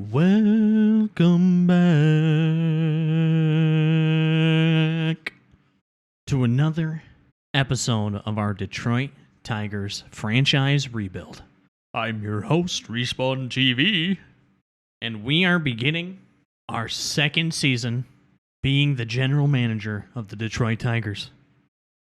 Welcome back to another episode of our Detroit Tigers franchise rebuild. I'm your host, Respawn TV, and we are beginning our second season being the general manager of the Detroit Tigers.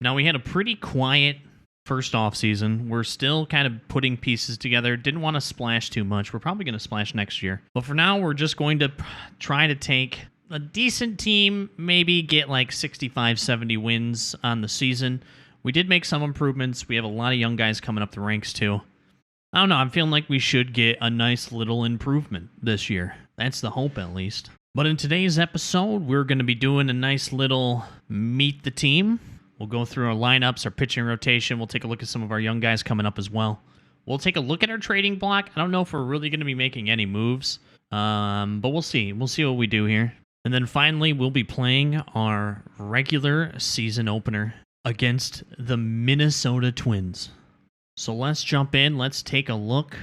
Now, we had a pretty quiet first offseason. We're still kind of putting pieces together. Didn't want to splash too much. We're probably going to splash next year. But for now, we're just going to try to take a decent team, maybe get like 65, 70 wins on the season. We did make some improvements. We have a lot of young guys coming up the ranks too. I don't know. I'm feeling like we should get a nice little improvement this year. That's the hope, at least. But in today's episode, we're going to be doing a nice little meet the team. We'll go through our lineups, our pitching rotation. We'll take a look at some of our young guys coming up as well. We'll take a look at our trading block. I don't know if we're really going to be making any moves, but we'll see. We'll see what we do here. And then finally, we'll be playing our regular season opener against the Minnesota Twins. So let's jump in. Let's take a look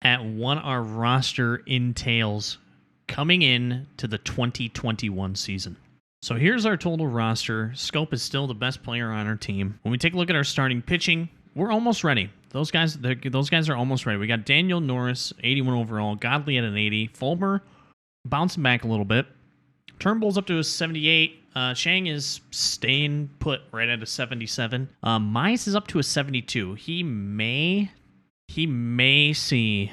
at what our roster entails coming in to the 2021 season. So here's our total roster. Scope is still the best player on our team. When we take a look at our starting pitching, we're almost ready. Those guys are almost ready. We got Daniel Norris, 81 overall. Godley at an 80. Fulmer bouncing back a little bit. Turnbull's up to a 78. Chang is staying put right at a 77. Mize is up to a 72. He may see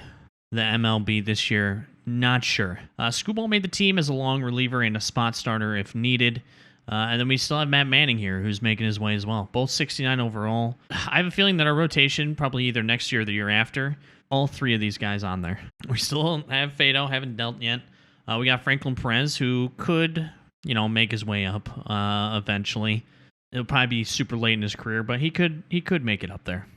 the MLB this year. Not sure. Scooball made the team as a long reliever and a spot starter if needed. And then we still have Matt Manning here, who's making his way as well. Both 69 overall. I have a feeling that our rotation, probably either next year or the year after, all three of these guys on there. We still have Fado, haven't dealt yet. We got Franklin Perez, who could, make his way up eventually. It'll probably be super late in his career, but he could make it up there.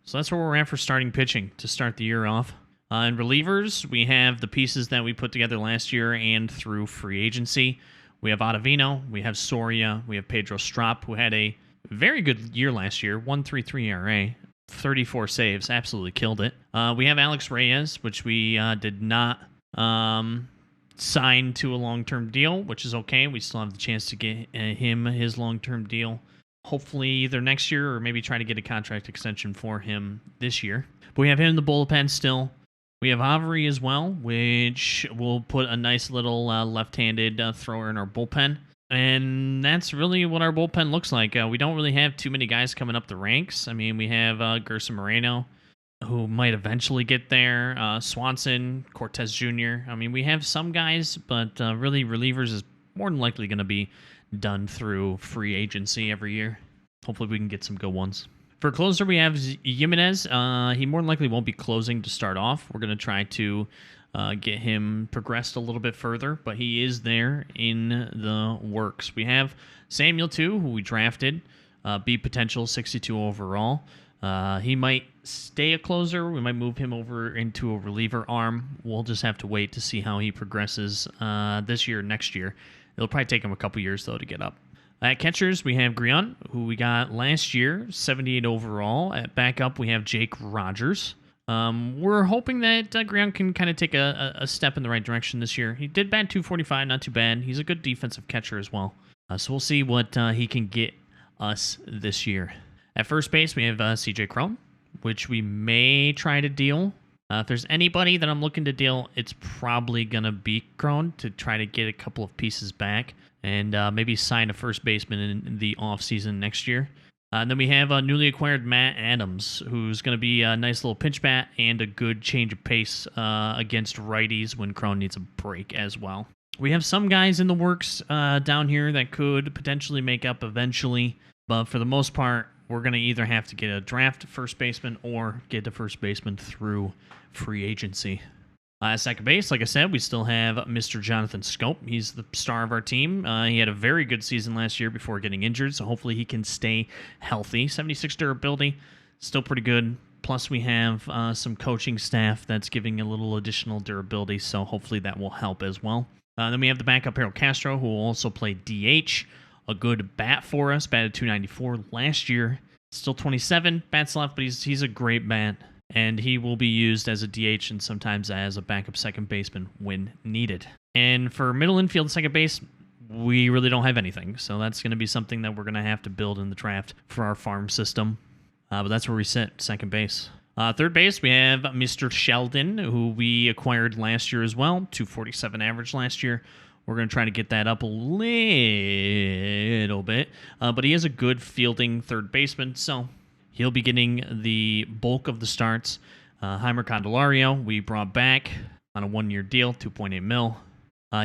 So that's where we're at for starting pitching to start the year off. In relievers, we have the pieces that we put together last year and through free agency. We have Ottavino, we have Soria, we have Pedro Strop, who had a very good year last year, 1.33 ERA, 34 saves, absolutely killed it. We have Alex Reyes, which we did not sign to a long-term deal, which is okay. We still have the chance to get him his long-term deal, hopefully either next year or maybe try to get a contract extension for him this year. But we have him in the bullpen still. We have Avery as well, which will put a nice little left-handed thrower in our bullpen. And that's really what our bullpen looks like. We don't really have too many guys coming up the ranks. I mean, we have Gerson Moreno, who might eventually get there. Swanson, Cortez Jr. I mean, we have some guys, but really relievers is more than likely going to be done through free agency every year. Hopefully we can get some good ones. For closer, we have Jimenez. He more than likely won't be closing to start off. We're going to try to get him progressed a little bit further, but he is there in the works. We have Samuel, too, who we drafted, B potential, 62 overall. He might stay a closer. We might move him over into a reliever arm. We'll just have to wait to see how he progresses this year, next year. It'll probably take him a couple years, though, to get up. At catchers, we have Grion, who we got last year, 78 overall. At backup, we have Jake Rogers. We're hoping that Grion can kind of take a step in the right direction this year. He did bat 245, not too bad. He's a good defensive catcher as well. So we'll see what he can get us this year. At first base, we have CJ Cron, which we may try to deal. If there's anybody that I'm looking to deal, it's probably going to be Cron to try to get a couple of pieces back. And maybe sign a first baseman in the offseason next year. And then we have newly acquired Matt Adams, who's going to be a nice little pinch bat and a good change of pace against righties when Cron needs a break as well. We have some guys in the works down here that could potentially make up eventually. But for the most part, we're going to either have to get a draft first baseman or get a first baseman through free agency. At second base, like I said, we still have Mr. Jonathan Scope. He's the star of our team. He had a very good season last year before getting injured, so hopefully he can stay healthy. 76 durability, still pretty good. Plus, we have some coaching staff that's giving a little additional durability, so hopefully that will help as well. Then we have the backup Berto Castro, who will also play DH. A good bat for us, batted 294 last year. Still 27, bats left, but he's a great bat. and he will be used as a DH and sometimes as a backup second baseman when needed. And for middle infield, second base, we really don't have anything, so that's going to be something that we're going to have to build in the draft for our farm system. But that's where we sit, second base. Third base, we have Mr. Sheldon, who we acquired last year as well, 247 average last year. We're going to try to get that up a little bit, but he is a good fielding third baseman, so he'll be getting the bulk of the starts. Heimer Candelario, we brought back on a one-year deal, $2.8 million.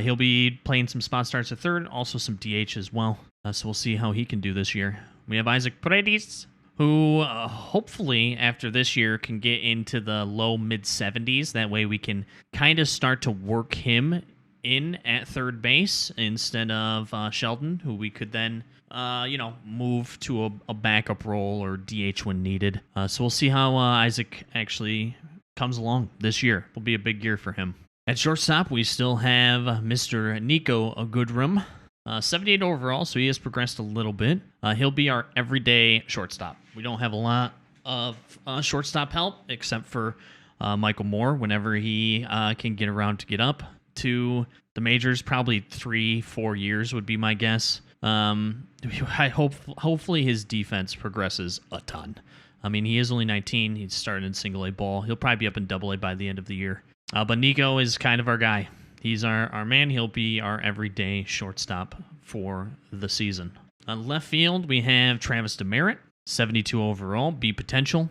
He'll be playing some spot starts at third, also some DH as well. So we'll see how he can do this year. We have Isaac Paredes, who hopefully after this year can get into the low mid 70s. That way we can kind of start to work him in at third base instead of Sheldon, who we could then move to a backup role or DH when needed. So we'll see how Isaac actually comes along this year. Will be a big year for him. At shortstop, we still have Mr. Nico Goodrum, 78 overall, so he has progressed a little bit. He'll be our everyday shortstop. We don't have a lot of shortstop help except for Michael Moore whenever he can get around to get up to the majors. Probably 3-4 years would be my guess. Hopefully his defense progresses a ton. I mean, he is only 19. He's starting in single A ball. He'll probably be up in double A by the end of the year. But Nico is kind of our guy. He's our man. He'll be our everyday shortstop for the season. On left field, we have Travis Demerit, 72 overall, B potential.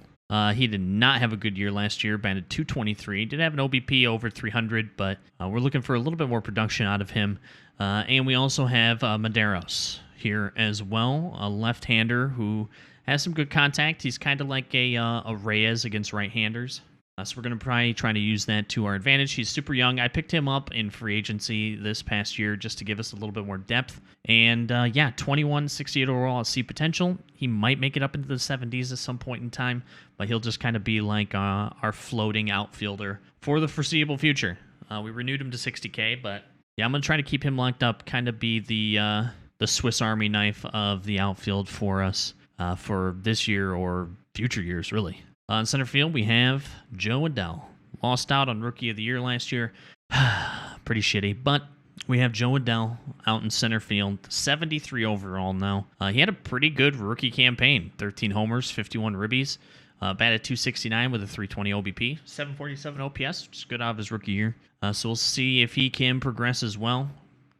He did not have a good year last year, batted .223. Did have an OBP over 300, but we're looking for a little bit more production out of him. And we also have Medeiros here as well, a left-hander who has some good contact. He's kind of like a Reyes against right-handers. So we're going to probably try to use that to our advantage. He's super young. I picked him up in free agency this past year just to give us a little bit more depth. And 21, 68 overall at C potential. He might make it up into the 70s at some point in time, but he'll just kind of be like our floating outfielder for the foreseeable future. We renewed him to 60K, but yeah, I'm going to try to keep him locked up, kind of be the Swiss Army knife of the outfield for us for this year or future years, really. In center field, we have Joe Adel. Lost out on Rookie of the Year last year. Pretty shitty. But we have Joe Adel out in center field. 73 overall now. He had a pretty good rookie campaign. 13 homers, 51 ribbies. Batted .269 with a 320 OBP. 747 OPS, which is good out of his rookie year. So we'll see if he can progress as well.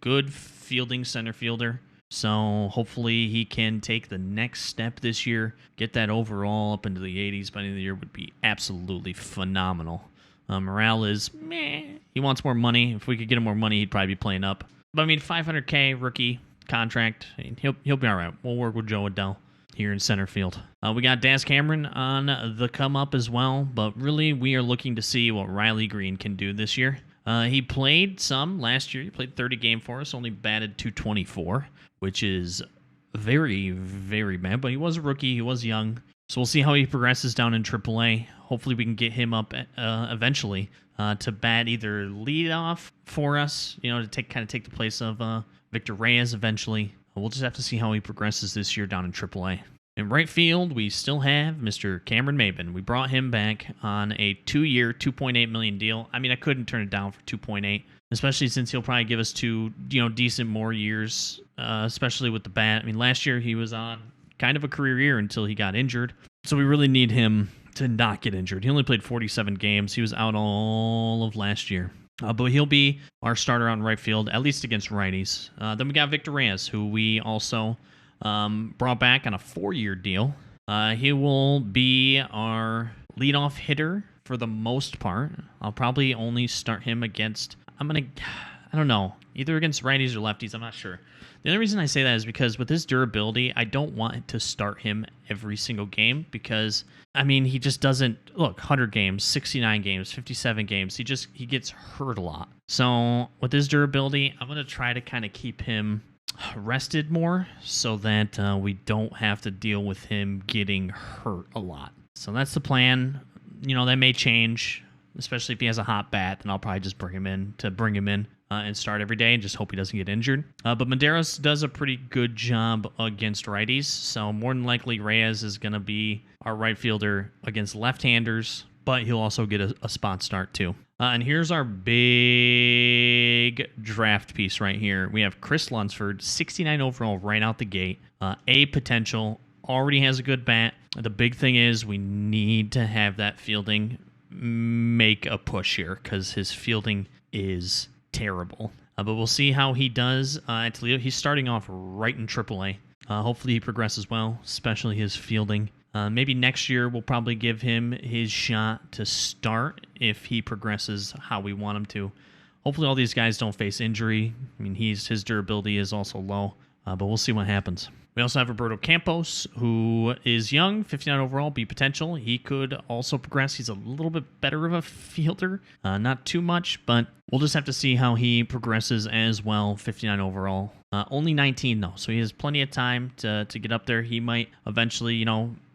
Good fielding center fielder. So hopefully he can take the next step this year, get that overall up into the 80s by the end of the year would be absolutely phenomenal. Morale is meh. He wants more money. If we could get him more money, he'd probably be playing up. But I mean, $500K rookie contract. He'll be all right. We'll work with Joe Adel here in center field. We got Daz Cameron on the come up as well, but really we are looking to see what Riley Green can do this year. He played some last year. He played 30 games for us, only batted .224, which is very, very bad. But he was a rookie. He was young. So we'll see how he progresses down in AAA. Hopefully we can get him up eventually to bat either leadoff for us, to take the place of Victor Reyes eventually. We'll just have to see how he progresses this year down in AAA. In right field, we still have Mr. Cameron Maybin. We brought him back on a 2-year, $2.8 million deal. I mean, I couldn't turn it down for 2.8, especially since he'll probably give us 2, decent more years, especially with the bat. I mean, last year he was on kind of a career year until he got injured. So we really need him to not get injured. He only played 47 games. He was out all of last year. But he'll be our starter on right field, at least against righties. Then we got Victor Reyes, who we also brought back on a 4-year deal. He will be our leadoff hitter for the most part. I'll probably only start him against, I don't know, either against righties or lefties. I'm not sure. The only reason I say that is because with his durability, I don't want to start him every single game because, he just doesn't, 100 games, 69 games, 57 games. He gets hurt a lot. So with his durability, I'm going to try to kind of keep him rested more so that we don't have to deal with him getting hurt a lot. So that's the plan. That may change, especially if he has a hot bat, then I'll probably just bring him in and start every day and just hope he doesn't get injured. But Medeiros does a pretty good job against righties, so more than likely Reyes is going to be our right fielder against left-handers. but he'll also get a spot start too. And here's our big draft piece right here. We have Chris Lunsford, 69 overall right out the gate. A potential, already has a good bat. The big thing is we need to have that fielding make a push here because his fielding is terrible. But we'll see how he does at Toledo. He's starting off right in AAA. Hopefully he progresses well, especially his fielding. Maybe next year we'll probably give him his shot to start if he progresses how we want him to. Hopefully all these guys don't face injury. I mean, his durability is also low, but we'll see what happens. We also have Berto Campos, who is young, 59 overall, B potential. He could also progress. He's a little bit better of a fielder, not too much, but we'll just have to see how he progresses as well, 59 overall. Only 19 though, so he has plenty of time to get up there. He might eventually,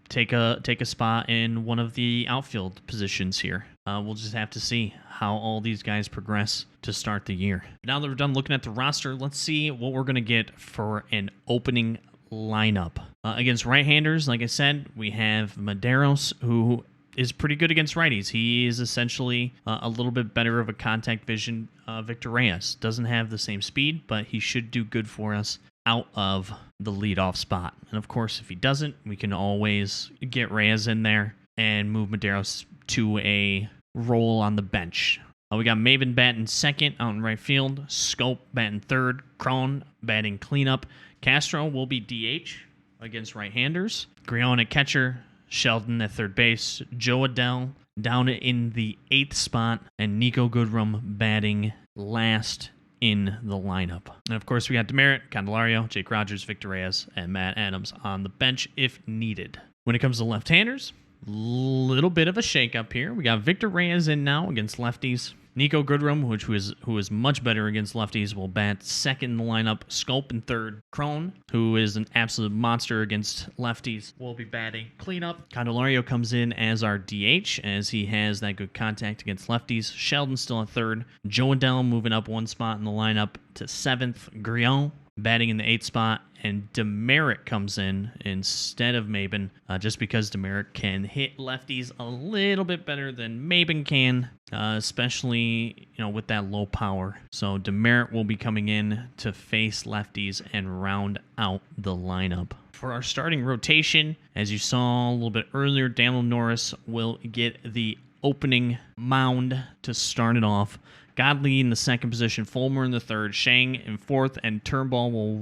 take a spot in one of the outfield positions here. We'll just have to see how all these guys progress to start the year. Now that we're done looking at the roster, let's see what we're going to get for an opening lineup. Against right-handers, like I said, we have Medeiros, who is pretty good against righties. He is essentially a little bit better of a contact vision. Victor Reyes doesn't have the same speed, but he should do good for us out of the leadoff spot. And of course, if he doesn't, we can always get Reyes in there and move Medeiros to a role on the bench. We got Maybin batting second out in right field, Scope batting third, Crone batting cleanup. Castro will be DH against right-handers. Grion at catcher, Sheldon at third base, Joe Adel down in the 8th spot, and Nico Goodrum batting last in the lineup. And of course, we got Demerit, Candelario, Jake Rogers, Victor Reyes, and Matt Adams on the bench if needed. When it comes to left-handers, little bit of a shakeup here. We got Victor Reyes in now against lefties. Nico Goodrum, who is much better against lefties, will bat second in the lineup. Sculp in third. Crone, who is an absolute monster against lefties, will be batting cleanup. Candelario comes in as our DH, as he has that good contact against lefties. Sheldon still at third. Joe Adel moving up one spot in the lineup to 7th. Grion batting in the 8th spot, and Demerit comes in instead of Maybin, just because Demerit can hit lefties a little bit better than Maybin can, especially with that low power. So Demerit will be coming in to face lefties and round out the lineup. For our starting rotation, as you saw a little bit earlier, Daniel Norris will get the opening mound to start it off. Godley in the second position, Fulmer in the third, Shang in fourth, and Turnbull will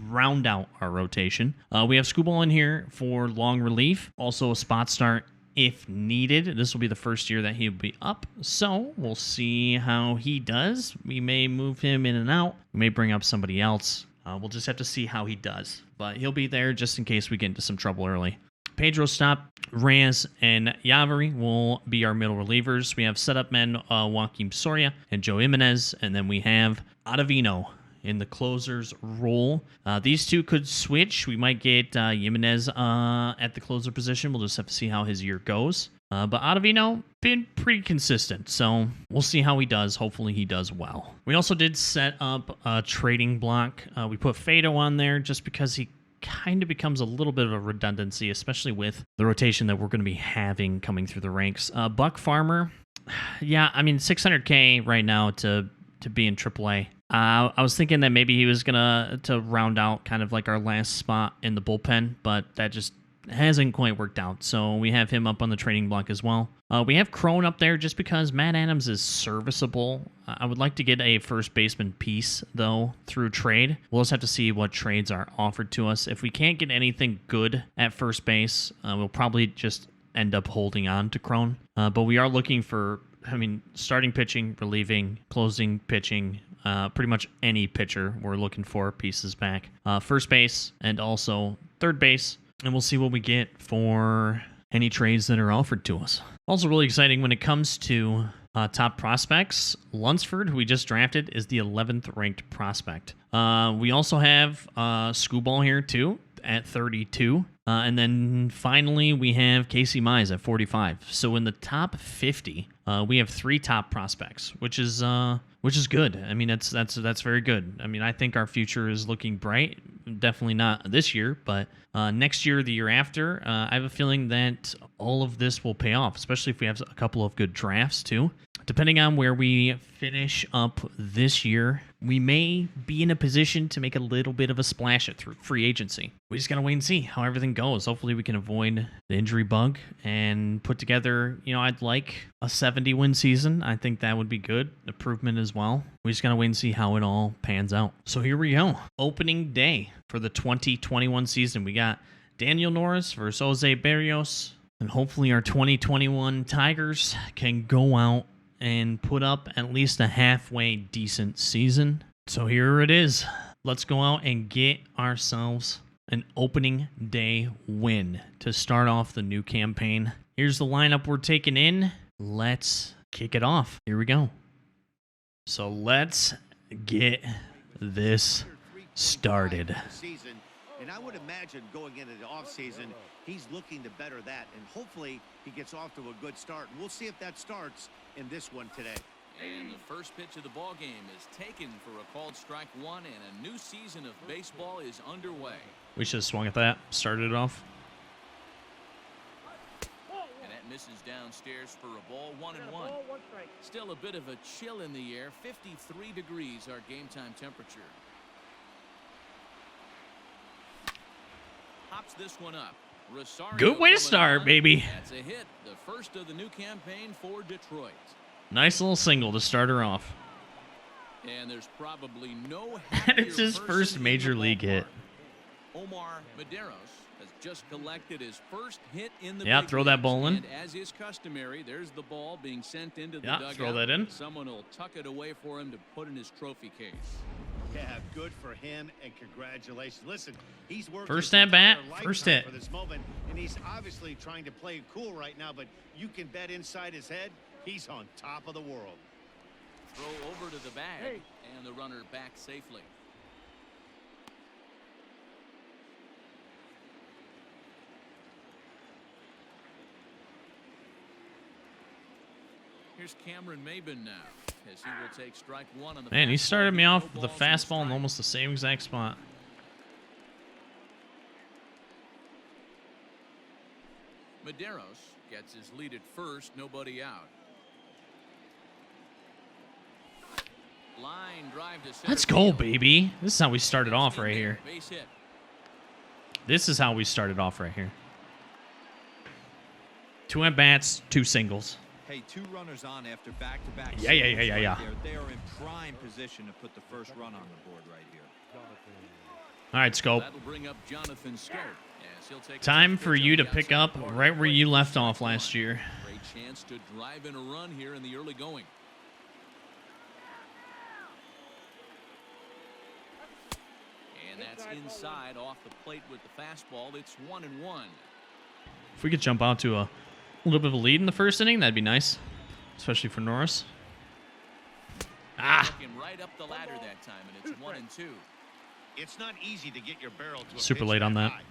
round out our rotation. We have Scooball in here for long relief, also a spot start if needed. This will be the first year that he'll be up, so we'll see how he does. We may move him in and out. We may bring up somebody else. We'll just have to see how he does, but he'll be there just in case we get into some trouble early. Pedro Stop, Reyes, and Yavari will be our middle relievers. We have setup men Joaquim Soria and Joe Jimenez, and then we have Ottavino in the closer's role. These two could switch. We might get Jimenez at the closer position. We'll just have to see how his year goes. But Ottavino been pretty consistent, so we'll see how he does. Hopefully he does well. We also did set up a trading block. We put Fado on there just because he kind of becomes a little bit of a redundancy, especially with the rotation that we're going to be having coming through the ranks. Buck Farmer, yeah, I mean, $600K right now to be in AAA. I was thinking that maybe he was going to round out kind of like our last spot in the bullpen, but that just hasn't quite worked out. So we have him up on the trading block as well. We have Crone up there just because Matt Adams is serviceable. I would like to get a first baseman piece, though, through trade. We'll just have to see what trades are offered to us. If we can't get anything good at first base, we'll probably just end up holding on to Crone. But we are looking for, starting pitching, relieving, closing pitching, pretty much any pitcher we're looking for pieces back. First base and also third base. And we'll see what we get for any trades that are offered to us. Also really exciting when it comes to top prospects. Lunsford, who we just drafted, is the 11th ranked prospect. We also have Scooball here too at 32. And then finally we have Casey Mize at 45. So in the top 50, we have 3 top prospects, which is good. I mean, that's very good. I mean, I think our future is looking bright. Definitely not this year, but next year, the year after, I have a feeling that all of this will pay off, especially if we have a couple of good drafts too. Depending on where we finish up this year, we may be in a position to make a little bit of a splash at free agency. We just got to wait and see how everything goes. Hopefully we can avoid the injury bug and put together, I'd like a 70-win season. I think that would be good. Improvement as well. We just got to wait and see how it all pans out. So here we go. Opening day for the 2021 season. We got Daniel Norris versus Jose Berrios. And hopefully our 2021 Tigers can go out and put up at least a halfway decent season. So here it is. Let's go out and get ourselves an opening day win to start off the new campaign. Here's the lineup we're taking in. Let's kick it off. Here we go. So let's get this started. And I would imagine going into the offseason, he's looking to better that, and hopefully he gets off to a good start. We'll see if that starts in this one today. And the first pitch of the ball game is taken for a called strike one, and a new season of baseball is underway. We should have swung at that, started it off. And that misses downstairs for a ball, 1-1. Still a bit of a chill in the air, 53 degrees our game time temperature. Pops this one up. Rosario Good way to start, baby. That's a hit, the first of the new campaign for Detroit. Nice little single to start her off. And there's probably no It's his first major league hit. Omar Medeiros has just collected his first hit in the big throw that ball in. And as is customary, there's the ball being sent into the dugout. Throw that in. Someone will tuck it away for him to put in his trophy case. Yeah, good for him, and congratulations. Listen, he's working first at bat, first hit for this moment, and he's obviously trying to play cool right now, but you can bet inside his head he's on top of the world. Throw over to the bag, and the runner back safely. Here's Cameron Maybin now, as he will take strike one on the Man, he started me off with a balls fastball in almost the same exact spot. Medeiros gets his lead at first, nobody out. Line drive to center Let's go, field. baby. This is how we started off right here. Base hit. This is how we started off right here. 2 at-bats, 2 singles. Hey, 2 runners on after back-to-back. Yeah. They are in prime position to put the first run on the board right here. All right, Scope. That'll bring up Jonathan Scope, as he'll take Time a for you to pick up outside right where you left off last year. Great chance to drive in a run here in the early going. And that's inside off the plate with the fastball. It's 1-1. If we could jump out to a little bit of a lead in the first inning, that'd be nice, especially for Norris. Looking right up the ladder that time, and it's 1-2. It's not easy to get your barrel to a Super pitch late on that. high.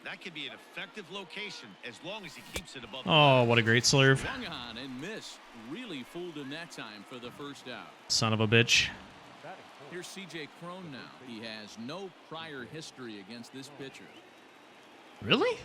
That could be an effective location as long as he keeps it above. Oh, what a great slurve. Swung on and missed. Really fooled him that time for the first out. Son of a bitch. Here's C.J. Cron now. He has no prior history against this pitcher. Really?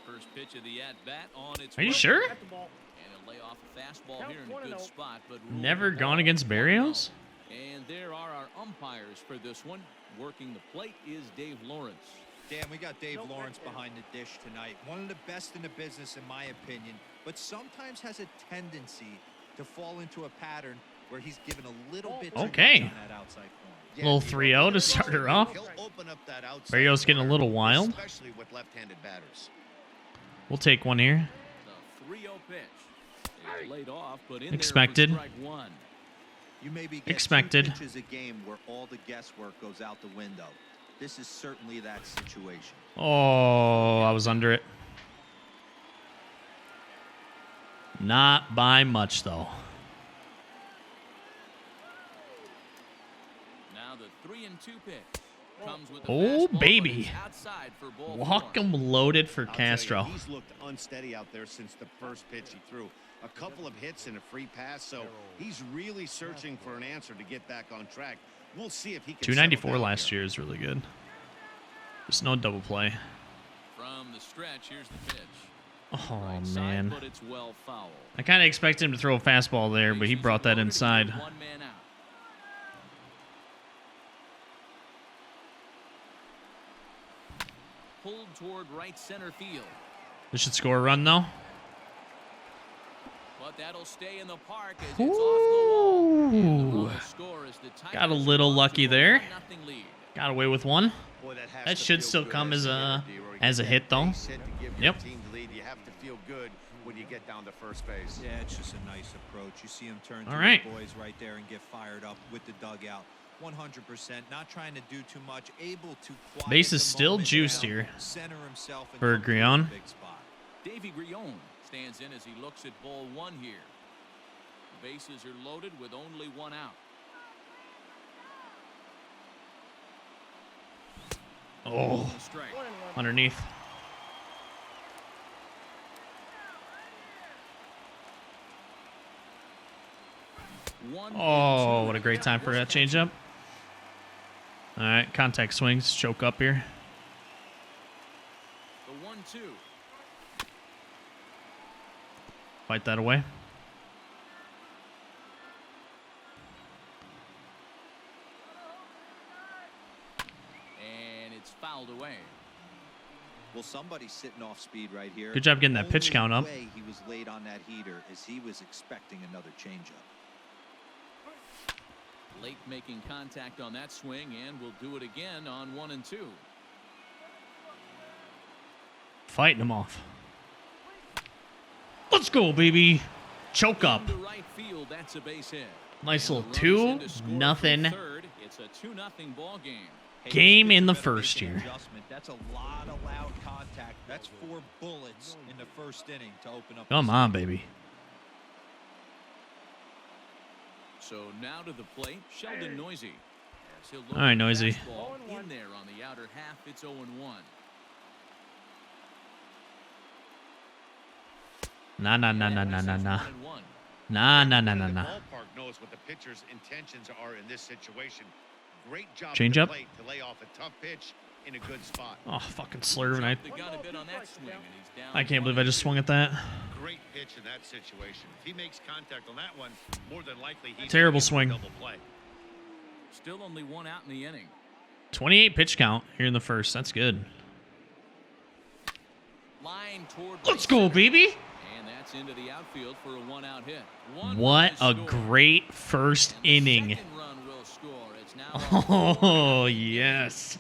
First pitch of the at-bat on its Are you way. sure? And a lay off a fastball here in a good spot, but Never gone against Berrios? And there are our umpires for this one. Working the plate is Dave Lawrence. Dan, we got Dave Lawrence behind the dish tonight. One of the best in the business, in my opinion, but sometimes has a tendency to fall into a pattern where he's given a little bit too much on that outside corner. Little 3-0 to start her off. He'll open up that outside Berrios getting a little wild. especially with left-handed batters. We'll take one here. The 3-0 pitch is laid off, but in Expected. there for strike one. You maybe get Expected. 2 pitches a game where all the guesswork goes out the window. This is certainly that situation. Oh, I was under it. Not by much, though. Now the 3-2 pitch comes with the Oh, fastball, baby. but it's outside for ball Walk four. him loaded for I'll tell Castro. you, he's looked unsteady out there since the first pitch he threw. A couple of hits and a free pass, so he's really searching for an answer to get back on track. We'll see if he can 294 last year is really good. Just no double play. From the stretch, here's the pitch. Oh, Right side, man. but it's well foul. I kind of expected him to throw a fastball there, but he Bases brought that loaded, inside. one man out. Pulled toward right center field. This should score a run, though. But that'll stay in the park as it's off the wall. And the Ooh. run will score as the Tigers Got a little move lucky to a there. 1-0 lead. Got away with one. Boy, that has That to should feel still good come as a hitter, D-Roy. as a Get hit, that though. base hit to give your Yep. team the lead. You have to feel good when you get down to first base. Yeah, it's just a nice approach. You see him turn to All his right. boys right there and get fired up with the dugout. 100%, not trying to do too much, able to quiet Base is the still moment juiced down, here center himself and for come through Grion. the big spot. Davy Grion stands in as he looks at ball one here. The bases are loaded with only one out. Oh, Strike. underneath. Oh, what a great time for that changeup. All right, contact swings, choke up here. The 1-2. Fight that away. And it's fouled away. Well, somebody's sitting off speed right here. Good job getting that pitch Only count up. way he was late on that heater is he was expecting another changeup. Late making contact on that swing, and will do it again on 1 and 2. Fighting him off. Let's go, baby. Choke up. Into right field, that's a base hit. Nice And little the runners in to 2, score nothing. from third. It's a 2-0 ball game. Hey, Game this in the pitcher better first make an year. adjustment. That's a lot of loud contact. That's 4 bullets in the first inning to open up. Come the on, second. baby. So now to the plate, Sheldon Noisy. As he'll load All right, the Noisy. fastball in there on the outer half. It's 0-1. Nah, nah, nah, nah, nah, nah, nah. 1-1. Nah, nah, nah, nah, Everyone in nah. the ballpark knows what the pitcher's intentions are in this situation. Great job Change at up. the plate to lay off a tough pitch in a good spot. Oh, fucking slurve. And The gun a bit on that swing, and he's down I can't believe I just 1-2. swung at that. Great pitch in that situation. If he makes contact on that one, more than likely he's Terrible gonna get a swing. double play. Still only one out in the inning. 28 pitch count here in the first. That's good. Line toward Let's right go, center. baby. And that's into the outfield for a 1-out hit. One What run a is scored. great first And the inning. second run will score. It's now a Oh, yes.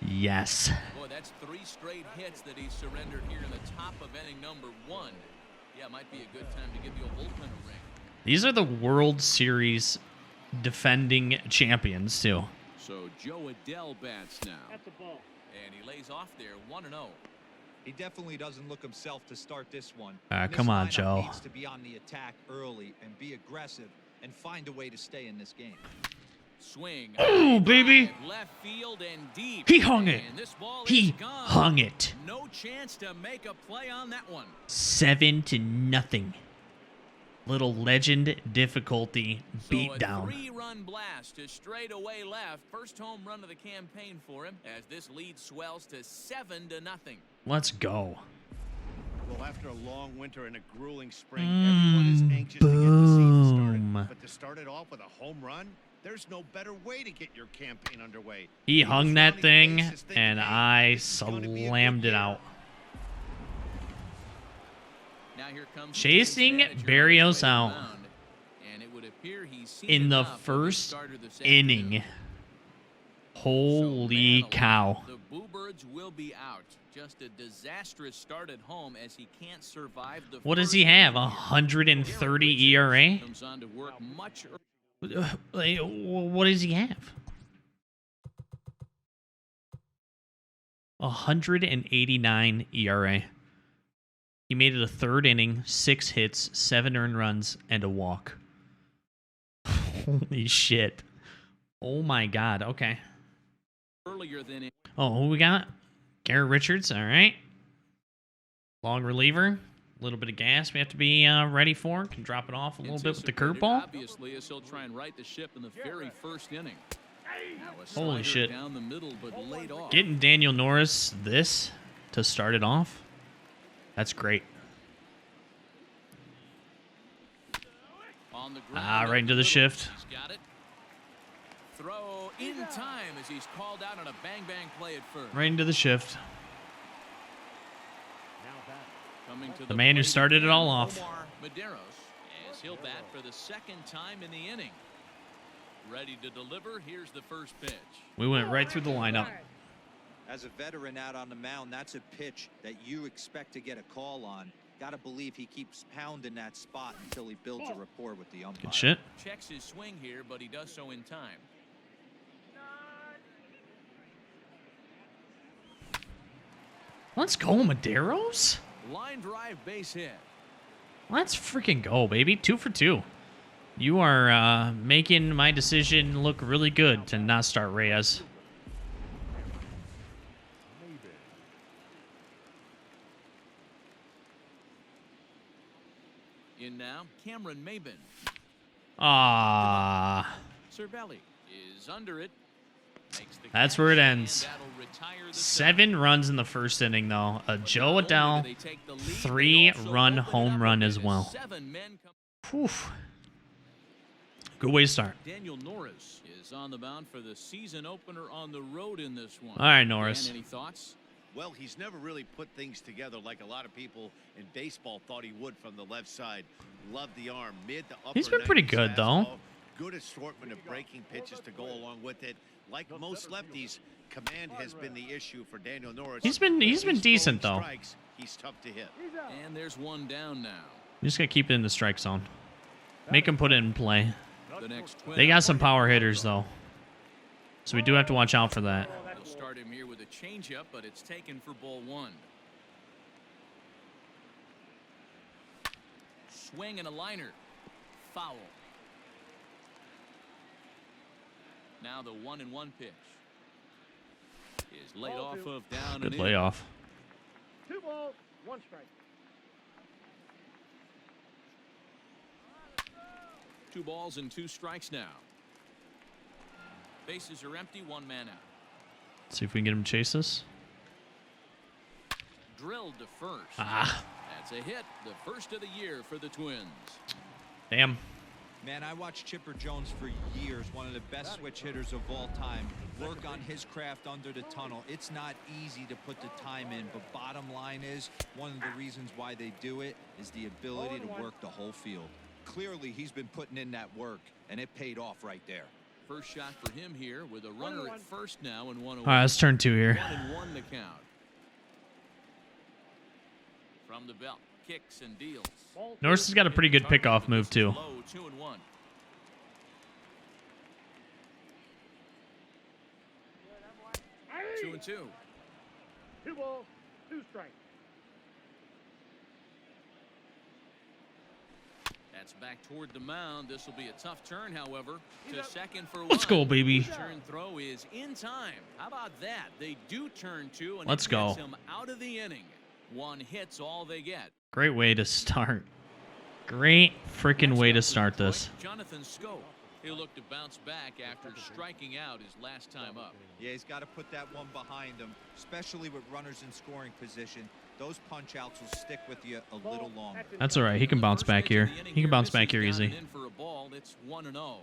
Yes. Boy, that's 3 straight hits that he surrendered here in the top of inning number 1. Yeah, might be a good time to give the old bullpen a ring. These are the World Series defending champions, too. So Joe Adel bats now. That's a ball. And he lays off there 1-0. He definitely doesn't look himself to start this one. Ah, This come on, lineup Joe. Needs to be on the attack early and be aggressive and find a way to stay in this game. Swing. Oh, baby. Left field and deep. He hung it. And this ball He is gone. hung it. No chance to make a play on that one. 7-0. Little legend difficulty beat So a down. 3-run blast to straightaway left. First home run of the campaign for him as this lead swells to 7-0. Let's go. Well, after a long winter and a grueling spring, everyone is anxious to get the season boom. started. But to start it off with a home run, there's no better way to get your campaign underway. He was hung that rounding the thing, bases thinking, and hey, I this is gonna be a good slammed it year. out. Now here comes Chasing the manager Barrios on his way to the out mound, and it would appear he's seen in the enough of his first starter this inning. afternoon. Holy So, man cow. alive, the Bluebirds will be out. Just a disastrous start at home as he can't survive the What does first he have? inning. 130 Garrett Richards ERA? comes on to work much Like, what does he have? 189 ERA. He made it a third inning, 6 hits, 7 earned runs, and a walk. Holy shit. Oh my god. Okay. earlier than it. Oh, who we got? Garrett Richards. All right. Long reliever. A little bit of gas we have to be ready for. Can drop it off a little bit with the Anticipated, curveball. Obviously, as he'll try and right the ship in the very first inning. Now a Holy slider shit. down the middle, but laid off. Getting Daniel Norris this to start it off, that's great. On the ground, Right into the shift. He's got it. Throw in time as he's called out on a bang-bang play at first. Right into the shift. Coming to The man who plate started it again, all off. Omar Medeiros, as he'll bat for the second time in the inning. Ready to deliver. Here's the first pitch. We went right through the lineup. As a veteran out on the mound, that's a pitch that you expect to get a call on. Got to believe he keeps pounding that spot until he builds a rapport with the umpire. Good shit. Checks his swing here, but he does so in time. Let's go, Medeiros. Line drive base hit. Let's freaking go, baby. 2 for 2. You are making my decision look really good to not start Reyes. In now, Cameron Maybin. Cervelli is under it. Makes the That's catch, where it and ends. that'll retire the 7 runs in the first inning, though. A Joe Not only Adel do they take the lead, they 3-run also home open it run up as with well. 7 men come. Whew. Good way to start. Daniel Norris is on the mound for the season opener on the road in this one. All right, Norris. Dan, any thoughts? Well, he's never really put things together like a lot of people in baseball thought he would from the left side. Love the arm, mid to upper. He's been pretty 90s good, though. fastball. Good assortment of breaking pitches to go along with it. Like most lefties, command has been the issue for Daniel Norris. He's been decent, throwing though. strikes, he's tough to hit. And there's one down now. You just got to keep it in the strike zone. Make him put it in play. The next twin They got some power hitters, though. So we do have to watch out for that. They'll start him here with a changeup, but it's taken for ball 1. Swing and a liner. Foul. Now the 1-1 pitch is laid off of down Good and in. layoff. 2 balls, 1 strike. 2 balls and 2 strikes now. Bases are empty, 1 man out. See if we can get him to chase this. Drilled to first. That's a hit, the first of the year for the Twins. Damn. Man, I watched Chipper Jones for years, one of the best switch hitters of all time. Work on his craft under the tunnel. It's not easy to put the time in, but bottom line is, one of the reasons why they do it is the ability to work the whole field. Clearly, he's been putting in that work, and it paid off right there. First shot for him here with a runner at first now and 1 away. All right, let's turn 2 here. 1-1 the count. From the belt, kicks and deals. Norris has got a pretty good pickoff move, too. Low, 2-1. 2-2. 2 balls, 2 strikes. That's back toward the mound. This will be a tough turn, however. To second for 1. Let's go, baby. Turn throw is in time. How about that? They do turn 2, and Let's it go. gets him out of the inning. 1 hit's all they get. Great way to start. Great freaking way to start this. Jonathan Scope. He'll look to bounce back after striking out his last time up. Yeah, he's got to put that one behind him, especially with runners in scoring position. Those punch outs will stick with you a little longer. That's all right. He can bounce First back pitch of here. the inning He can bounce misses back here down easy. and in for a ball. It's 1-0.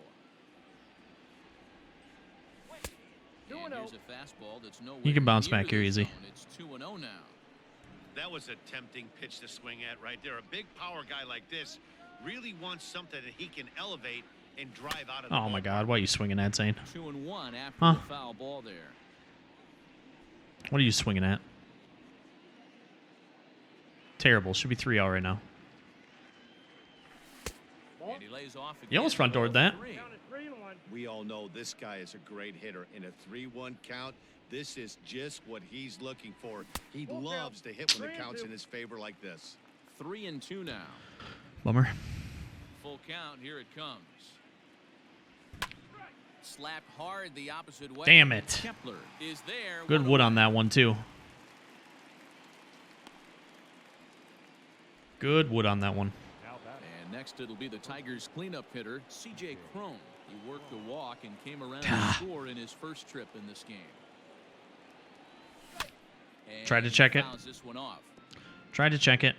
And here's a fastball that's nowhere He can bounce near back here the easy. zone. It's 2-0 now. That was a tempting pitch to swing at right there. A big power guy like this really wants something that he can elevate and drive out of the Oh, my ballpark. God. Why are you swinging at, Zane? 2-1 after Huh. the foul ball there. What are you swinging at? Terrible. Should be 3-0 right now. And he lays off You almost again. front doored that. 0-3. Count is 3-1. We all know this guy is a great hitter. In a 3-1 count, this is just what he's looking for. He loves to hit when the count's in his favor like this. 3-2 now. Bummer. Full count. Here it comes. Slapped hard the opposite way. Damn it. Kepler is there. Good 1 wood away. on that one, too. Good wood on that one. And next it'll be the Tigers cleanup hitter, C.J. Cron. He worked the walk and came around to score in his first trip in this game. And Tried to check it. fouls this one off. Tried to check it.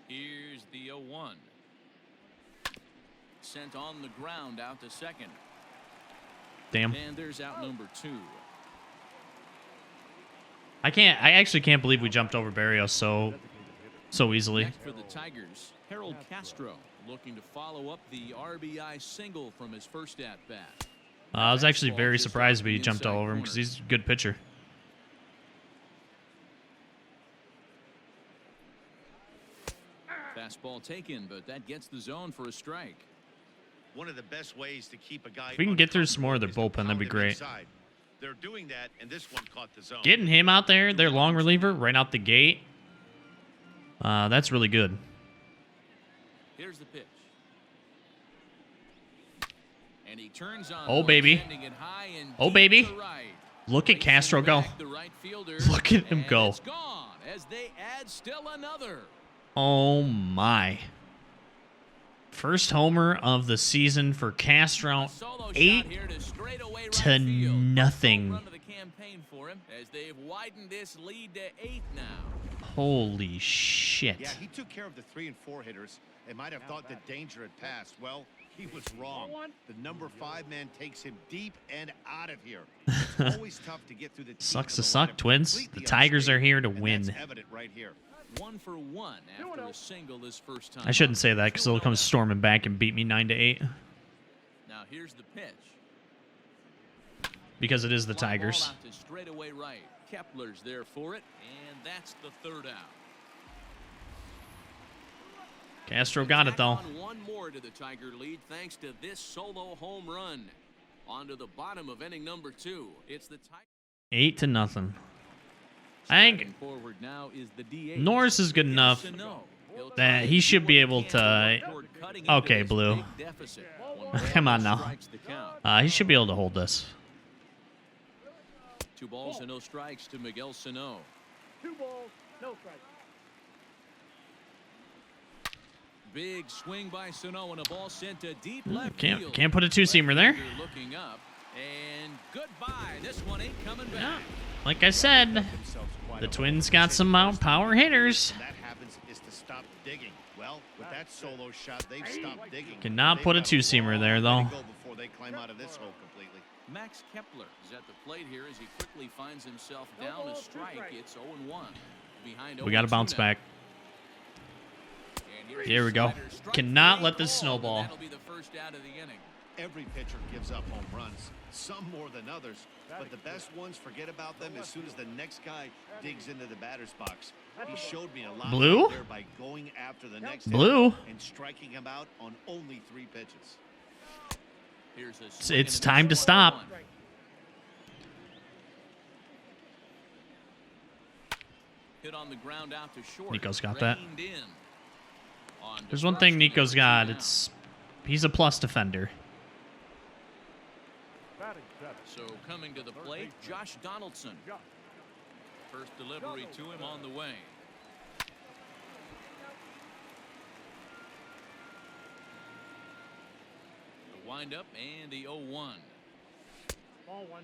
Here's the 0-1. Sent on the ground out to second. Damn. And there's out number 2. I actually can't believe we jumped over Barrios so easily. Next for the Tigers, Harold Castro looking to follow up the RBI single from his first at bat. I was actually very surprised we jumped all over him because he's a good pitcher. Fastball taken, but that gets the zone for a strike. One of the best ways to keep a guy. If we can get through some more of their uncomfortable is to bullpen, that'd be pound him great. inside. They're doing that, and this one caught the zone. Getting him out there, their long reliever, right out the gate. That's really good. Here's the pitch. And he turns on. Oh, baby. sending it high and Oh, deep baby. to right. Look at Castro go. Back, the right fielder, Look at him and go. It's gone as they add still another. Oh, my. First homer of the season for Castro. A solo 8 shot here to straightaway right to field. nothing. First home run of the campaign for him as they've widened this lead to 8 now. Holy shit. Yeah, he took care of the 3 and 4 hitters. They might have thought the danger had passed. Well, he was wrong. The number 5 man takes him deep and out of here. It's always tough to get through the teeth Sucks of to the suck, lineup Twins. completely The Tigers are here to and win. That's evident right here. 1 for 1 after a single this first time. I shouldn't say that because they'll come storming back and beat me 9-8 Now here's the pitch. because it is the Fly ball Tigers. out to straightaway right. Kepler's there for it, and that's the 3rd out. Castro got it, though. On one more to the Tiger lead thanks to this solo home run. On to the bottom of inning number 2. It's the Tiger. 8-0. I think Forward now is the DH. Norris is good enough that he should be able to... Okay, Blue. Come on now. He should be able to hold this. 2 balls and no strikes to Miguel Sano. 2 balls, no strikes. Big swing by Sano and a ball sent to deep left field. Can't put a 2-seamer there. Looking up and goodbye. This one ain't coming back. Yeah. Like I said, the Twins got some power hitters. That happens is to stop digging. Well, with that solo shot, they've stopped digging. Cannot put a 2-seamer there, though. Go before they climb out of this hole completely. Max Kepler is at the plate here as he quickly finds himself down a strike. It's 0-1. Behind We got to 0-2 bounce now. back. And here's Here we a go. slider, strike Cannot 3 let this called, and snowball. That'll be the first out of the inning. Every pitcher gives up home runs, some more than others, but the best ones forget about them as soon as the next guy digs into the batter's box. He showed me a lot Blue? there by going after the next Blue? hitter and striking him out on only 3 pitches. Here's a swing It's and a time to miss, stop. 1-1. Hit on the ground out to short. Nico's got that. Reined in. On to There's one first, thing and Nico's there's got. two down. He's a plus defender. Batting 7. So coming to the plate, Josh Donaldson. First delivery to him on the way. The windup and the 0-1. Ball 1.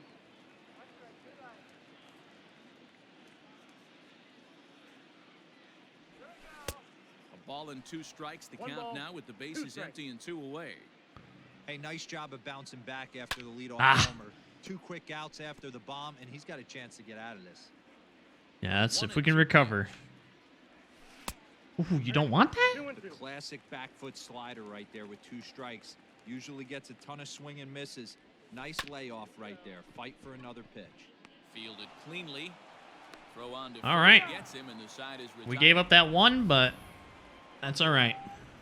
A ball and 2 strikes. The 1 count ball, now with the 2 bases strikes. empty and 2 away. Hey, nice job of bouncing back after the leadoff Ah. homer. 2 quick outs after the bomb, and he's got a chance to get out of this. Yeah, that's if we can recover. Ooh, you don't want that? 2 and 2. Classic back foot slider right there with 2 strikes. Usually gets a ton of swing and misses. Nice layoff right there. Fight for another pitch. Fielded cleanly. Throw on to All first, right. gets him, and the side is We retired. gave up that 1, but that's all right.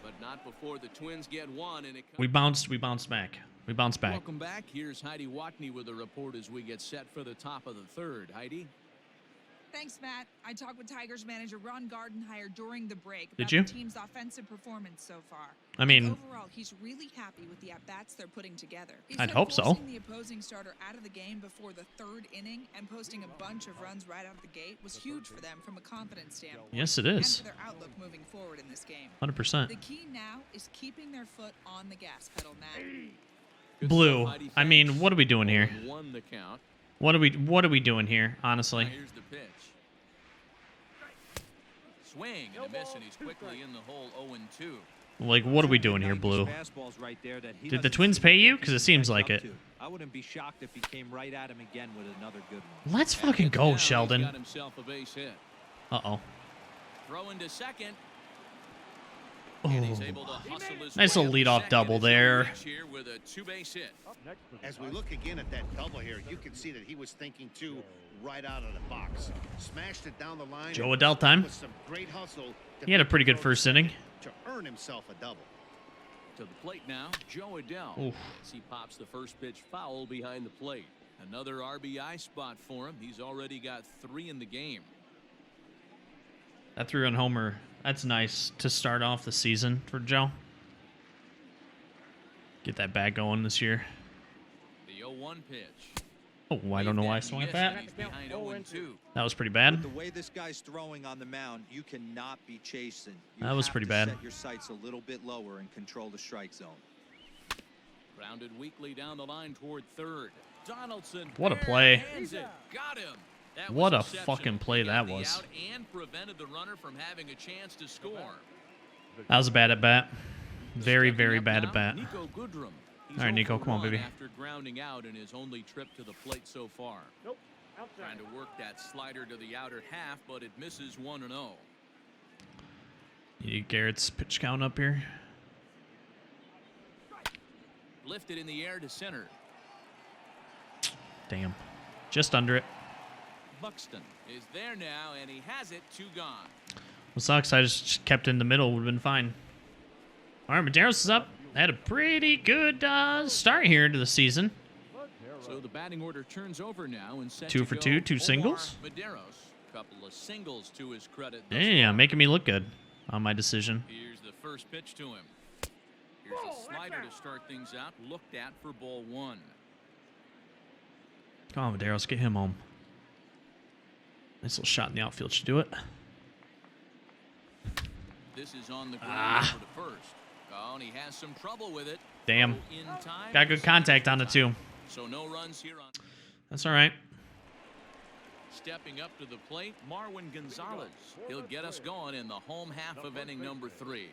But not before the Twins get 1, and it comes. We bounced back. We bounced back. Welcome back. Here's Heidi Watney with a report as we get set for the top of the 3rd. Heidi? Thanks, Matt. I talked with Tigers manager Ron Gardenhire during the break Did about you? the team's offensive performance so far. I mean, And overall, he's really happy with the at-bats they're putting together. He I'd said hope so. forcing the opposing starter out of the game before the third inning and posting a bunch of runs right out of the gate was huge for them from a confidence standpoint. yes, it And is. for their outlook moving forward in this game. 100%. The key now is keeping their foot on the gas pedal, Matt. Blue. I mean, what are we doing here? Won the count. What are we doing here, honestly? Now here's the pitch. Swing and a miss, and he's quickly in the hole 0-2. Like, what are we doing here, Blue? Fastballs right there that he Did the doesn't Twins seem pay to you? think Because it he seems can like catch it. up to. I wouldn't be shocked if he came right at him again with another good one. Let's And fucking gets go, down, Sheldon. He's got himself a base hit. Uh-oh. Throw into second. Oh. And he's able to hustle his Nice way little up to leadoff second double as he'll there. reach here with a two-base hit. Up next for the As we Tigers. look again at that double here, you can see that he was thinking too right out of the box. Smashed it down the line. Joe and Adel time. with some great hustle to He had a pretty good throw first second inning. to earn himself a double. To the plate now, Joe Adel. Oof. As he pops the first pitch foul behind the plate. Another RBI spot for him. He's already got 3 in the game. That 3-run homer, that's nice to start off the season for Joe. Get that bat going this year. The 0-1 pitch. Oh, I don't know why I swung at that. He's behind 0-2. That was pretty bad. The way this guy's throwing on the mound, you cannot be chasing. You That was have pretty to bad. Set your sights a little bit lower and control the strike zone. Grounded weakly down the line toward third. Donaldson. What a play. barehands it. Got him. That What was a exceptional. fucking play He got that the was. out and prevented the runner from having a chance to score. That was a bad at bat. Very, Stepping very up bad now, at bat. Nico Goodrum. He's All right, Nico, 0 for come on, 1 baby. After grounding out in his only trip to the plate so far. Nope. Outside. Trying to work that slider to the outer half, but it misses 1-0. You need Garrett's pitch count up here. Lifted in the air to center. Damn. Just under it. Buxton is there now, and he has it. 2 gone. Well, sucks. I just kept it in the middle. Would have been fine. All right, Medeiros is up. Had a pretty good start here into the season. So the batting order turns over now and set 2 to for go 2, 2 Omar singles. Medeiros. Couple of singles to his credit. thus Yeah, far. making me look good on my decision. Here's the first pitch to him. Here's a slider to start things out. Looked at for ball 1. Come on, Medeiros, get him home. Nice little shot in the outfield should do it. This is on the ground Ah. for the first. Oh, and he has some trouble with it. Damn. Throw in time Got for good contact on it, too. So no runs here on. That's all right. Stepping up to the plate, Marwin Gonzalez. He'll get us going in the home half of inning number 3.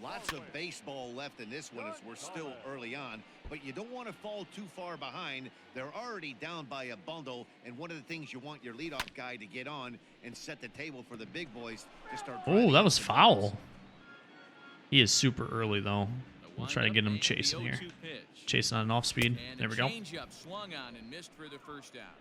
Lots of baseball left in this one as we're still early on, but you don't want to fall too far behind. They're already down by a bundle, and one of the things you want your leadoff guy to get on and set the table for the big boys to start. Oh, that was foul. He is super early, though. We'll try to get him chasing here. Chasing on an off speed. And There we go. Changeup swung on and missed for the first out.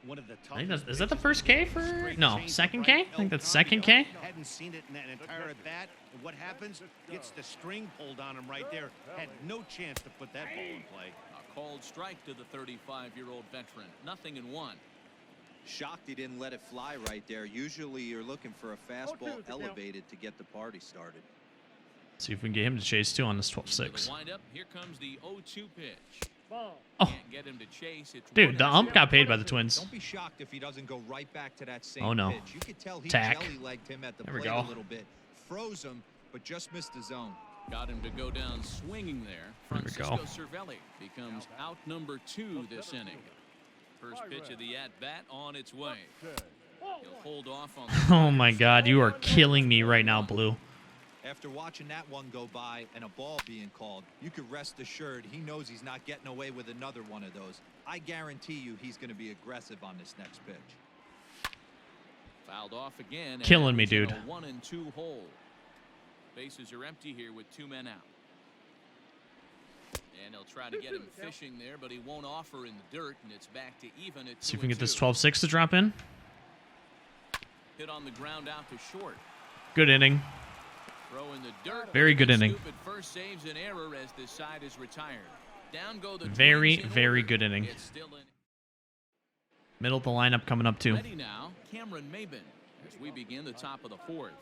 One of the I think toughest is that the pitches first K for? straight No, change second to K? right I think that's El second Cambio. K. Hadn't seen it in that entire at bat. And what happens? Gets the string pulled on him right there. Had no chance to put that ball in play. A called strike to the 35-year-old veteran. 0-1. Shocked he didn't let it fly right there. Usually you're looking for a fastball elevated to get the party started. See if we can get him to chase too on this Into 12-6. the windup. Here comes the 0-2 pitch. Ball. Oh, Can't get him to chase. It's dude, the 1-0. ump got paid by the Twins. Don't be shocked if he doesn't go right back to that same Oh, no. pitch. You could tell he Tack. jelly-legged him at the There we plate go. a little bit. Froze him, but just missed the zone. Got him to go down swinging there. There we Francisco go. Cervelli becomes out number 2 this inning. First pitch of the at-bat on its way. He'll hold off on the Oh my God, you are killing me right now, Blue. After watching that one go by and a ball being called, you could rest assured he knows he's not getting away with another one of those. I guarantee you he's going to be aggressive on this next pitch. fouled off again. and Killing that me, was in dude. a 1-2 hole. Bases are empty here with 2 men out. And he'll try to get him fishing there, but he won't offer in the dirt, and it's back to even at 2-2. See if we can get this 12-6 to drop in. Hit on the ground out to short. Good inning. Throw in the dirt. Very good inning. Stupid first saves an error as this side is retired. Down go the Very, Twins in very order. good inning. It's still in. Middle of the lineup coming up too. Ready now, Cameron Maybin, as we begin the top of the fourth.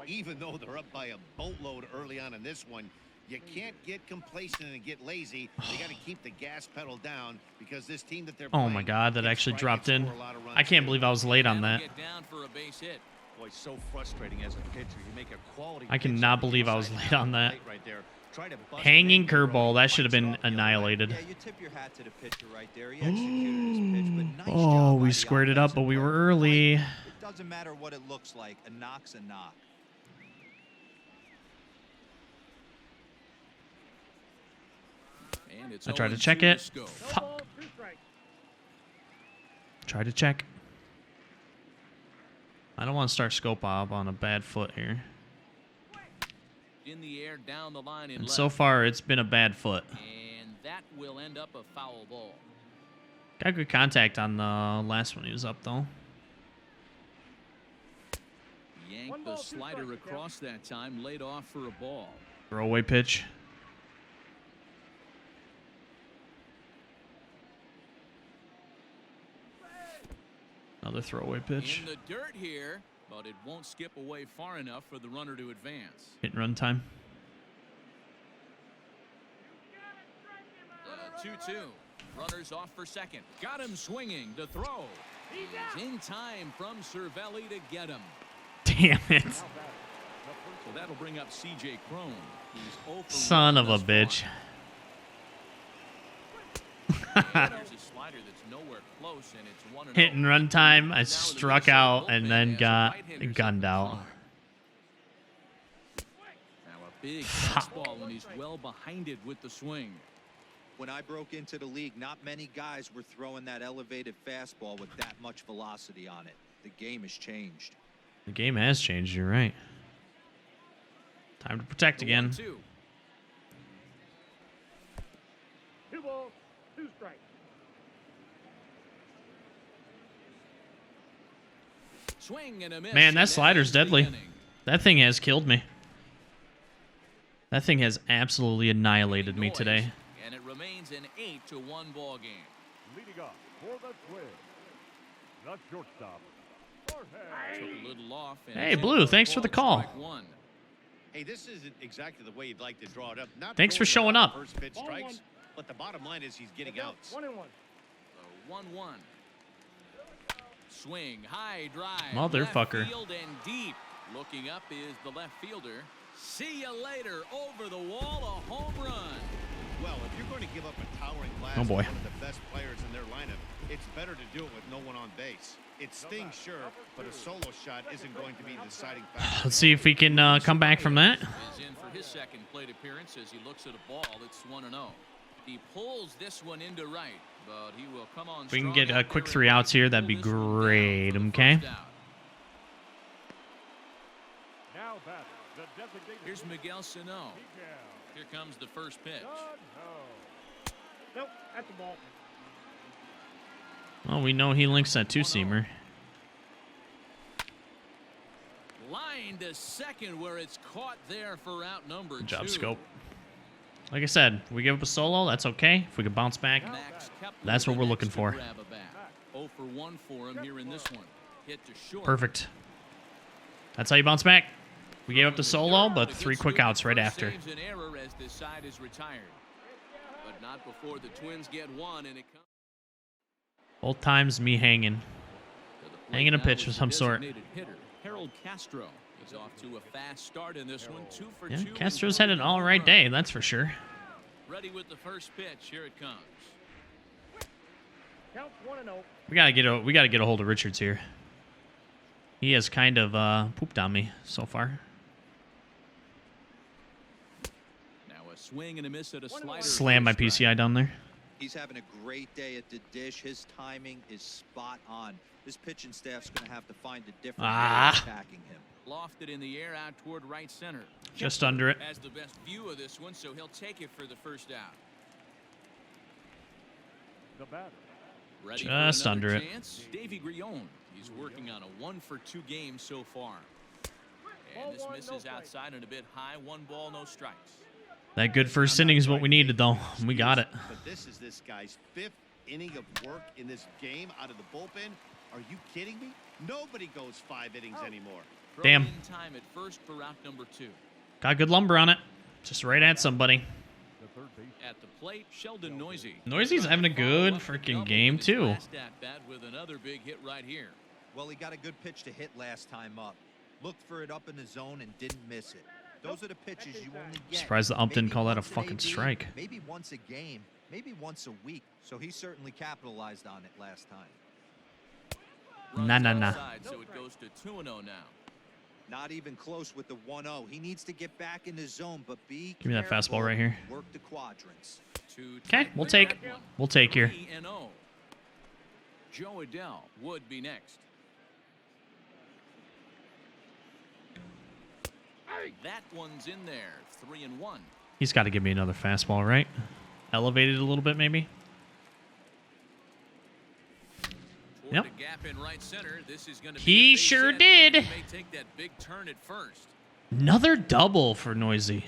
Even though they're up by a boatload early on in this one, you can't get complacent and get lazy. They got to keep the gas pedal down because this team that they're Oh playing my God, that can actually strike dropped and in. score a lot of runs I can't too. believe I was late on that. Get down for a base hit. Boy, so frustrating as a pitcher. You make a quality I cannot believe I was late on that. right there. Try to bust Hanging him in early, curveball, that should have been punch it off the other way. annihilated. Yeah, you tip your hat to the pitcher right there. He executed his pitch, but nice Oh, job by we the squared it up, but offensive we were player. early. It doesn't matter what it looks like. A knock's a knock. And it's I tried to 0-2 check to it. Sco. No Fuck. ball, 2 strikes. Try to check. I don't want to start scope op on a bad foot here. In the air, down the line in And left. so far, it's been a bad foot. And that will end up a foul ball. Got good contact on the last one he was up, though. Yanked One the ball, 2 slider strikes, across that time, laid off for a ball. Throwaway pitch. Another throwaway pitch. In the dirt here, but it won't skip away far enough for the runner to advance. Hit and run time. 2-2. Runners off for second. Got him swinging to throw. He's in time from Cervelli to get him. Damn it. So that'll bring up C.J. Crone. He's 0 for Son 1 of a thus far. bitch. And there's a slider that's nowhere close, and it's 1-0. Hit and run time. I Now the struck Minnesota out and bullpen then has a got right-hander gunned set out. front. Now a big fastball, and he's well behind it with the swing. When I broke into the league, not many guys were throwing that elevated fastball with that much velocity on it. The game has changed. The game has changed, you're right. Time to protect The again. 1-2. 2 balls, 2 strikes. Swing and a miss. Man, that and slider's ends the deadly. inning. That thing has killed me. That thing has absolutely annihilated me Noise, today. And it remains an 8-1 ball game. Leading off for the Twins, the shortstop, Jorge. Took a little off. And Hey, it's Blue, in thanks for the call. strike one. Hey, this isn't exactly the way you'd like to draw it up. Not Thanks for throwing showing a lot up. of First pitch Ball strikes, one. but the bottom line is he's getting outs. 1-1. So 1-1. Swing, high drive. Motherfucker. Left field and deep. Looking up is the left fielder. See you later. Over the wall, a home run. Well, if you're going to give up a towering blast Oh, boy. to one of the best players in their lineup, it's better to do it with no one on base. It stings, sure, but a solo shot isn't going to be the deciding factor. Let's see if we can come back from that. Is in for his second plate appearance as he looks at a ball that's 1-0. He pulls this one into right, but he will come on. If we can strong get out a quick there 3 and outs here, that'd pull be this one down great, for the okay? first out. Now batting, the designated Here's Miguel Sano. Miguel. Here comes the first pitch. No. Nope, that's a ball. Well, we know he links that 2-seamer. Line to second where it's caught there for out number Good job, 2. Scope. Like I said, if we give up a solo, that's okay. If we can bounce back, Max Kepler that's what the we're next looking to for. grab a bat. 0 for 1 for him here in this one. Hit to short. Perfect. That's how you bounce back. We gave up the solo, but The 3 good quick scoop outs right first after. saves an error as this side is retired. But not before the Twins get one, and it comes Both times me hanging. to the plate Hanging a now pitch is of the some sort. designated hitter, Harold Castro. He's off to a fast start in this one. 2 for 2. Yeah, and Castro's had an 21 all right runs. day, that's for sure. Ready with the first pitch. Here it comes. Counts 1-0. We gotta get a hold of Richards here. He has kind of pooped on me so far. Now a swing and a miss at a slider. Slam my for a strike. PCI down there. He's having a great day at the dish. His timing is spot on. This pitching staff's going to have to find a different way of attacking him. Lofted in the air out toward right center. Just Kepler under it. Has the best view of this one, so he'll take it for the first out. The batter. Ready Just for another under it. chance? Davey Grion. He's working on a 1 for 2 game so far. And this Ball one, no misses strike. outside and a bit high. 1 ball, no strikes. That good first inning is what we needed, though. We got it. But this is this guy's 5th inning of work in this game out of the bullpen? Are you kidding me? Nobody goes 5 innings anymore. Damn. Time at first for route number 2. Got good lumber on it. Just right at somebody. At the plate, Sheldon Noisy. Noisy's having a good freaking game, too. Last at bat with another big hit right here. Well, he got a good pitch to hit last time up. Looked for it up in the zone and didn't miss it. Those are the pitches you only get. Surprised the ump didn't Maybe call that a once an fucking AB, strike. Maybe once a game, maybe once a week. So he certainly capitalized on it last time. Nah. Outside, so it goes to 2-0 now. Not even close with the 1-0. He needs to get back in the zone, but be Give me that careful. fastball right here. Work the quadrants. Okay, we'll take. We'll take here. 3-0. Joe Adel would be next. That one's in there. 3-1. He's got to give me another fastball, right? Elevated a little bit, maybe. Yep. The gap in right center. This is going to He sure did. He may take that big turn at first. Another double for Noisy.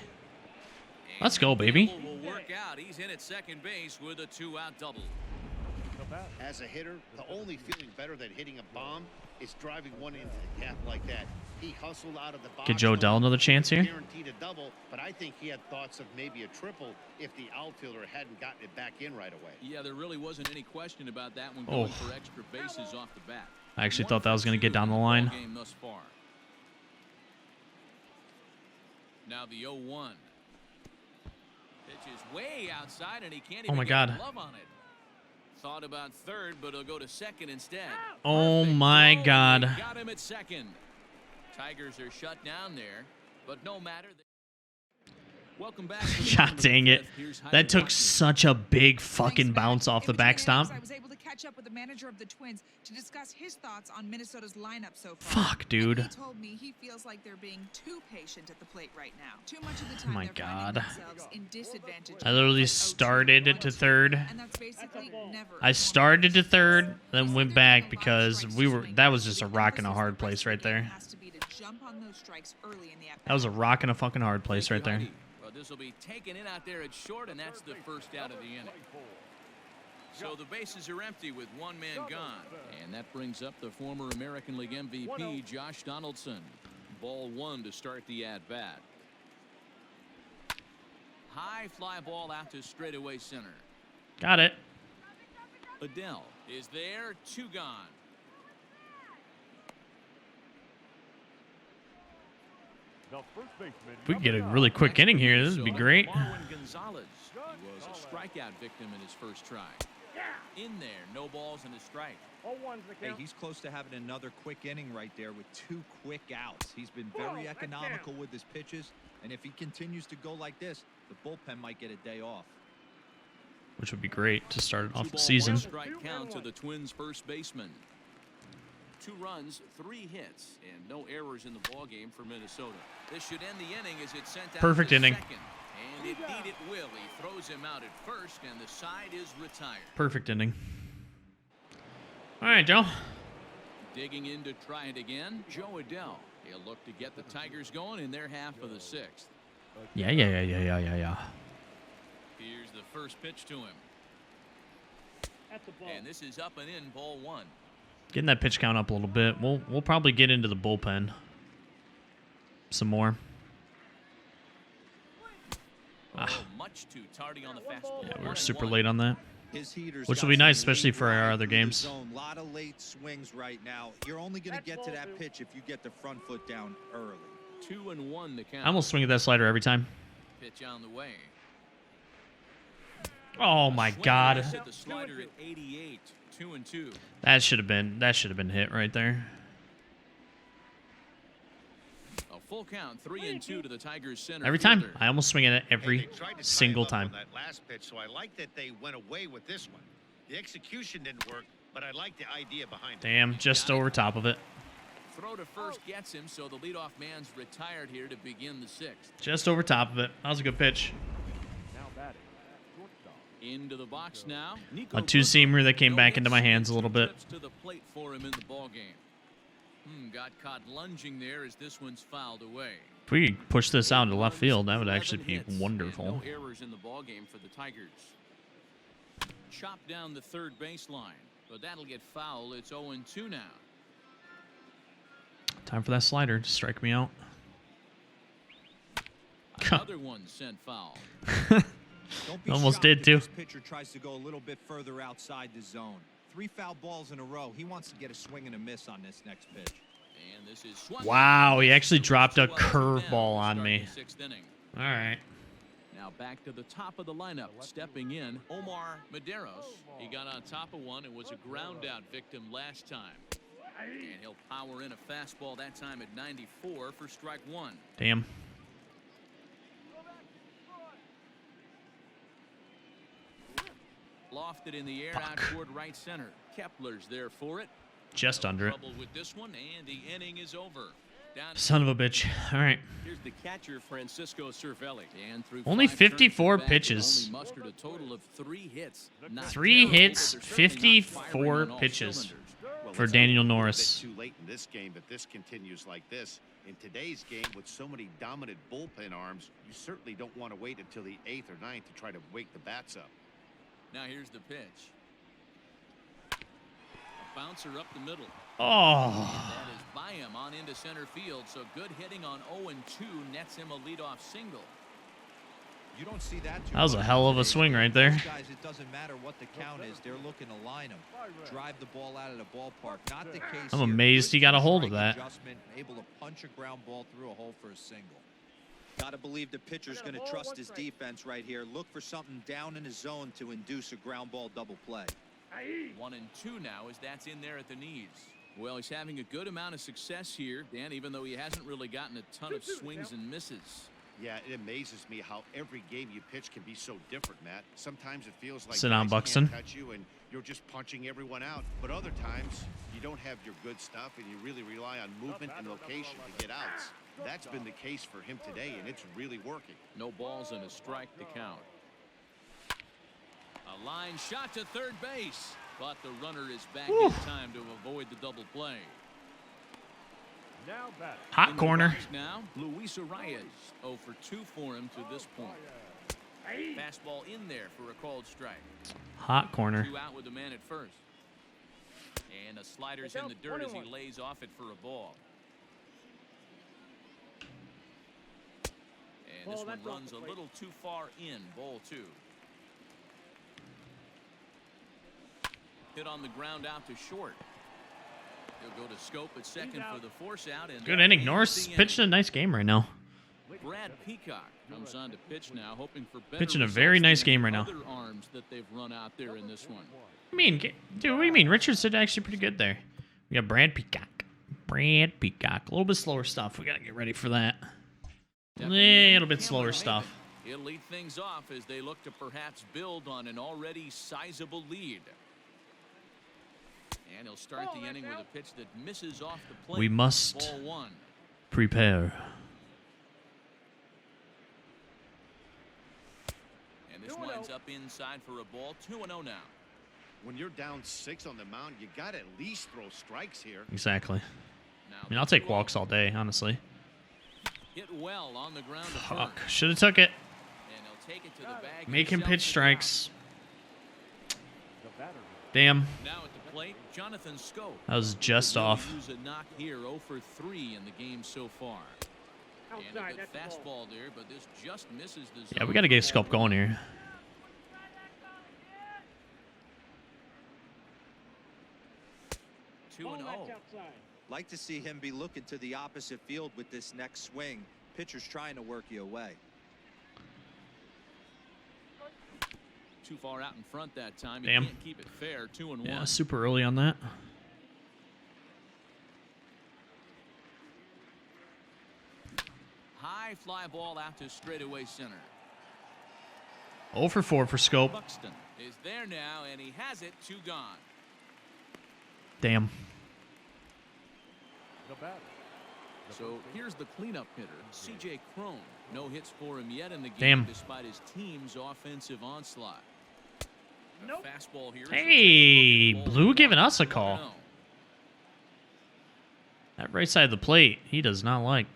Let's go, baby. Campbell will work out. He's in at second base with a 2-out double. As a hitter, the only feeling better than hitting a bomb is driving one into the cap like that. He hustled out of the box. Get Joe Adel another chance here. Guaranteed a double, but I think he had thoughts of maybe a triple if the outfielder hadn't gotten it back in right away. Yeah, there really wasn't any question about that one going for extra bases off the bat. I actually thought that was going to get down the line. Game thus far. Now the 0-1. Pitch is way outside, and he can't even get a glove on it. Thought about third, but he'll go to second instead. Oh Perfect my throw. God. They got him at second. Tigers are shut down there, but no matter. Welcome back. God dang it. That took such a big fucking bounce off the backstop. I was able to catch up with the manager of the Twins to discuss his thoughts on Minnesota's lineup so far. Fuck, dude. And he told me he feels like they're being too patient at the plate right now. Too much of the time My they're God. finding themselves in disadvantage. I literally started to third. And that's basically never. I started to third, then went back because that was just a rock and a hard place right there. That was a rock and a fucking hard place right there. Well, this will be taken in out there at short, and that's the first out of the inning. So the bases are empty with one man gone. And that brings up the former American League MVP, Josh Donaldson. Ball 1 to start the at-bat. High fly ball out to straightaway center. Got it. Adel is there, 2 gone. If we could get a really quick inning here, this would be great. Marwin Gonzalez. He was a strikeout victim in his first try. In there, no balls and a strike. Hey, he's close to having another quick inning right there with 2 quick outs. He's been very economical with his pitches, and if he continues to go like this, the bullpen might get a day off. Which would be great to start off the 2 season. 1 strike count to the Twins' first baseman. 2 runs, 3 hits, and no errors in the ballgame for Minnesota. This should end the inning as it's sent out Perfect to inning. second. And indeed it will. He throws him out at first, and the side is retired. Perfect inning. All right, Joe. Digging in to try it again, Joe Adel. He'll look to get the Tigers going in their half of the 6th. Yeah. Here's the first pitch to him. And this is up and in, ball 1. Getting that pitch count up a little bit. We'll probably get into the bullpen some more. Much too tardy on the fastball. Yeah, we were super late on that. His heaters Which will got be nice, some especially late for our drive other through the games. zone. Lot of late swings right now. You're only going to get to that pitch if you get the front foot down early. 2-1 the count. I almost swing at that slider every time. Pitch on the way. Oh my God. Hit the slider at 88. 2-2. That should have been hit right there. A full count, 3-2 to the Tigers center. Every time. fielder. I almost swing at it every They tried to tie single him up time. on that last pitch, so I like that they went away with this one. The execution didn't work, but I like the idea behind it. Damn, just over top of it. Throw to first gets him, so the leadoff man's retired here to begin the 6th. Just over top of it. That was a good pitch. Into the box now. A 2-seamer that came back into my hands a little bit. To the plate for him in the ball game. Got caught lunging there as this one's fouled away. If we could push this out into left field, that would 11 actually be hits, wonderful. and no errors in the ball game for the Tigers. Chopped down the third baseline, but that'll get foul. It's 0-2 now. Time for that slider to strike me out. Another one sent foul. Don't be Almost shocked did if too. This pitcher tries to go a little bit further outside the zone. 3 foul balls in a row. He wants to get a swing and a miss on this next pitch. And this is swung. Wow, he actually dropped a 2-0 curveball to on start me. the 6th inning. All right. Now back to the top of the lineup. Stepping in, Omar Medeiros. He got on top of one and was a ground out victim last time. And he'll power in a fastball that time at 94 for strike 1. Damn. Lofted in the air out toward right center. Kepler's there for it. Just under it. Trouble with this one, and the inning is over. Down Son of a bitch. All right. Here's the catcher, Francisco Cervelli. And through Only 5 turns 54 at bat, pitches. Only mustered a total of 3 hits. Not 3 terrible, hits, but they're certainly not 54 firing on all pitches. cylinders. Well, For it's Daniel a little Norris. bit too late in this game, but this continues like this. In today's game, with so many dominant bullpen arms, you certainly don't want to wait until the 8th or 9th to try to wake the bats up. Now here's the pitch. A bouncer up the middle. Oh. That is by him on into center field. So good hitting on 0-2 nets him a leadoff single. You don't see that too That was a much hell of a today. swing right there. Those guys, it doesn't matter what the count is. They're looking to line them, drive the ball out of the ballpark. Not the case I'm here. amazed he Good got a hold of strike that. adjustment, able to punch a ground ball through a hole for a single. Got to believe the pitcher's going to trust his defense right here. Look for something down in his zone to induce a ground ball double play. 1-2 now as that's in there at the knees. Well, he's having a good amount of success here, Dan, even though he hasn't really gotten a ton of swings and misses. Yeah, it amazes me how every game you pitch can be so different, Matt. Sometimes it feels like Sit down, guys Buxton. can't touch you and you're just punching everyone out. But other times you don't have your good stuff and you really rely on movement and location to get outs. That's been the case for him today, and it's really working. No balls and a strike to count. A line shot to third base, but the runner is back in time to avoid the double play. Now batting. Hot In the corner. box now, Luis Arias. 0 for 2 for him to this point. Fastball in there for a called strike. Hot corner. 2 out with the man at first. And a slider's in the dirt as he lays off it for a ball. And this one runs a little too far in. Ball 2. Hit on the ground out to short. He'll go to scope at second for the force out. And Good inning. Norris pitching a nice game right now. Brad Peacock comes on to pitch now, hoping for better Pitching a results very nice than game right now. Other arms that they've run out there in this one. I mean, dude, what do you mean? Richards did actually pretty good there. We got Brad Peacock. Brad Peacock. A little bit slower stuff. We got to get ready for that. A little bit slower stuff. He'll lead things off as they look to perhaps build on an already sizable lead. And he'll start the inning with a pitch that misses off the plate. We must Ball 1. prepare. And this lines up inside for a ball. 2-0 now. When you're down 6 on the mound, you got to at least throw strikes here. Exactly. Now I mean, I'll take walks all day, honestly. hit well on the ground to Fuck. first. Should have took it. And he'll take it to the bag. Make him himself pitch to strikes. The batter. Damn. Now at the plate, Jonathan Scope. That was just Really off. use a knock here, 0 for 3 in the game so far. And a good fastball there, but this just misses the zone. Yeah, we got to get Scope going here. Two and 0. Like to see him be looking to the opposite field with this next swing. Pitcher's trying to work you away. Too far out in front that time. You Damn. can't keep it fair. 2-1. Yeah, super early on that. High fly ball out to straightaway center. 0 for 4 for Scope. Buxton is there now, and he has it. 2 gone. Damn. The batter. So here's the cleanup hitter, C.J. Cron. No hits for him yet in the game, Damn. despite his team's offensive onslaught. A fastball here. Hey, Blue giving us a call. That right side of the plate, he does not like.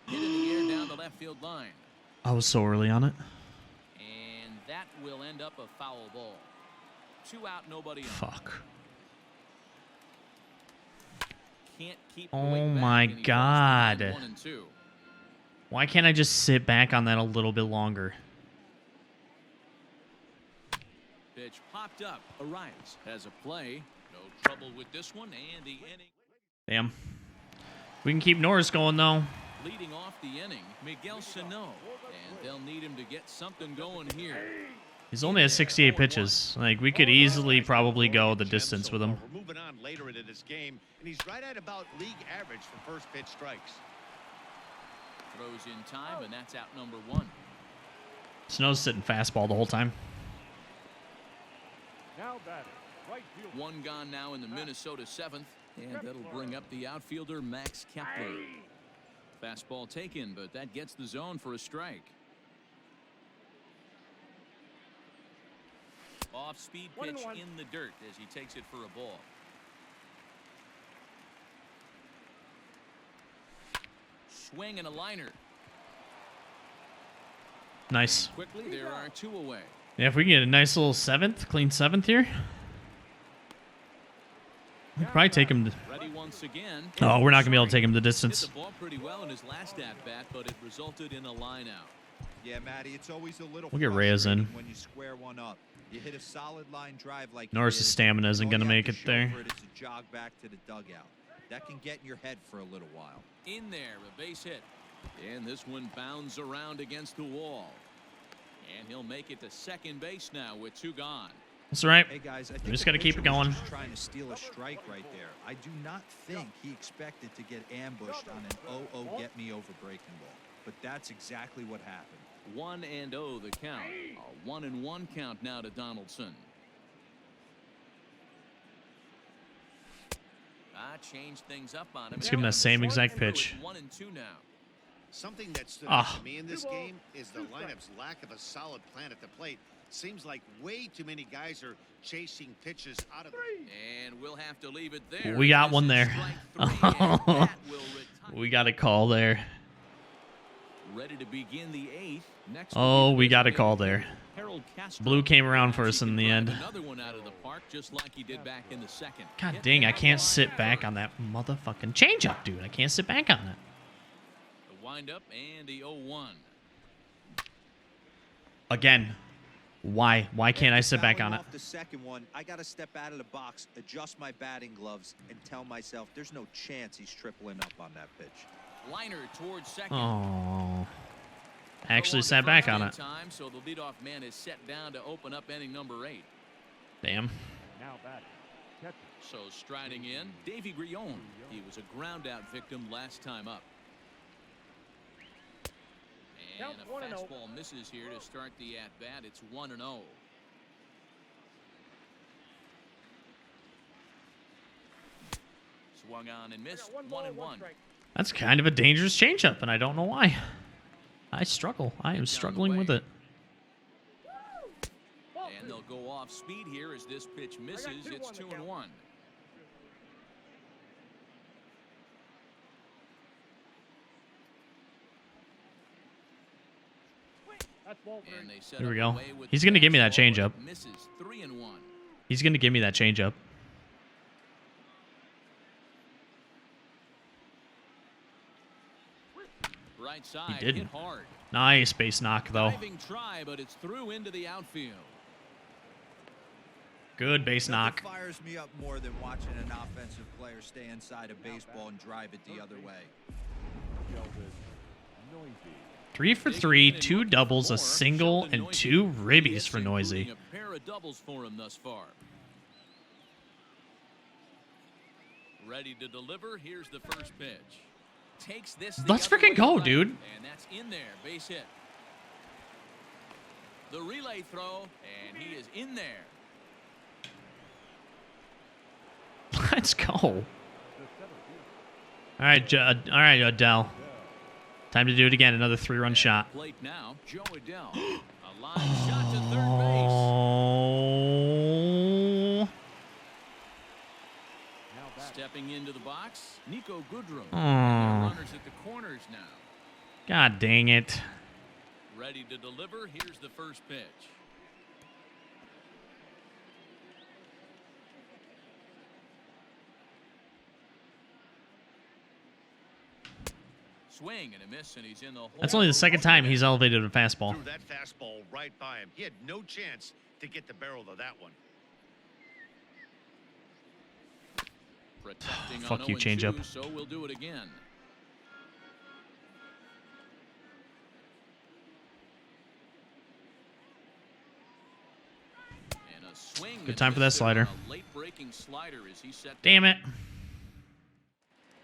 Hit in the air down the left field line. I was so early on it. And That will end up a foul ball. 2 out, nobody on. Fuck. Can't keep Oh going back, my and he falls God. behind 1 and 2. Why can't I just sit back on that a little bit longer? Pitch popped up. Arias has a play. No trouble with this one, and the inning. Damn. We can keep Norris going, though. Leading off the inning, Miguel Sano, and they'll need him to get something going here. He's only at 68 pitches. Like, we could easily probably go the distance with him. We're moving on later into this game, and he's right at about league average for first pitch strikes. Throws in time, and that's out number 1. Snow's sitting fastball the whole time. Now batting, right field. 1 gone now in the Minnesota 7th, and that'll bring up the outfielder Max Kepler. Fastball taken, but that gets the zone for a strike. Off-speed pitch in the dirt as he takes it for a ball. Swing and a liner. Nice. Quickly, there are 2 away. Yeah, if we can get a nice little clean 7th here. We'll probably take him to... Ready once again. Oh, we're not going to be able to take him the distance. Hit the ball pretty well in his last at-bat, but it resulted in a line out. Yeah, Matty, it's always a little We'll get Reyes in. frustrating when you square one up. You hit a solid line drive like Norris' stamina isn't going to make it there. It is to jog back to the dugout. That can get in your head for a little while. In there, a base hit. And this one bounds around against the wall. And he'll make it to second base now with 2 gone. That's all right. Hey guys, I think We just the got to keep pitcher it was going. just trying to steal a strike right there. I do not think he expected to get ambushed on an 0-0 get me over breaking ball. But that's exactly what happened. 1-0 the count. A 1-1 count now to Donaldson. Changed things up on him. Let's give him that same exact pitch. 1-2 now. Something that stood out to me in this game is the lineup's lack of a solid plan at the plate. Seems like way too many guys are chasing pitches out of the... And we'll have to leave it there. We got one there. We We got a call there. Ready to begin the 8th. Next Oh, we got a call there. Castro. Blue came around for us in the end. Another one out of the park, just like he did back in the 2nd. God dang, I can't sit back on that motherfucking changeup, dude. I can't sit back on it. The windup and the 0-1. Again. Why? Why can't I sit back on it? Off the second one, I got to step out of the box, adjust my batting gloves, and tell myself there's no chance he's tripling up on that pitch. Liner towards second. Oh. I actually sat back on it. Time, so the leadoff man is set down to open up inning number 8. Damn. Now batting, catcher. So striding in, Davy Grillon. He was a ground out victim last time up. And a fastball misses here to start the at-bat. It's 1-0. Swung on and missed. 1-1. That's kind of a dangerous changeup, and I don't know why. I struggle. I am struggling with it. And they'll go off speed here as this pitch misses. It's 2-1. And they set Here we up go. away with He's the going to give me that fastball, changeup. but misses. 3-1. He's going to give me that changeup. Right side, He didn't. hit hard. Nice base knock, though. Diving try, but it's through into the outfield. Good base knock. Nothing fires me up more than watching an offensive player stay inside a baseball and drive it the other way. 3 for 3, 2 doubles, a single, and 2 ribbies for Noisy. A pair of doubles for him thus far. Ready to deliver. Here's the first pitch. Takes this. Let's freaking go, dude. And that's in there. Base hit. The relay throw, and he is in there. Let's go. All right, Adel. Time to do it again. Another 3-run shot. Plate now, Joe Adel. A line shot to third Oh. base. Stepping into the box, Nico Goodrum. Oh. Runners at the corners now. God dang it. Ready to deliver. Here's the first pitch. swing and a miss, and he's in the hole. That's only the second time he's elevated a fastball. Threw that fastball right by him. He had no chance to get the barrel of that one. Protecting Fuck on you, 0-2, changeup. So we'll do it again. And a swing. Good time for that slider. A late breaking slider as he set. Damn it.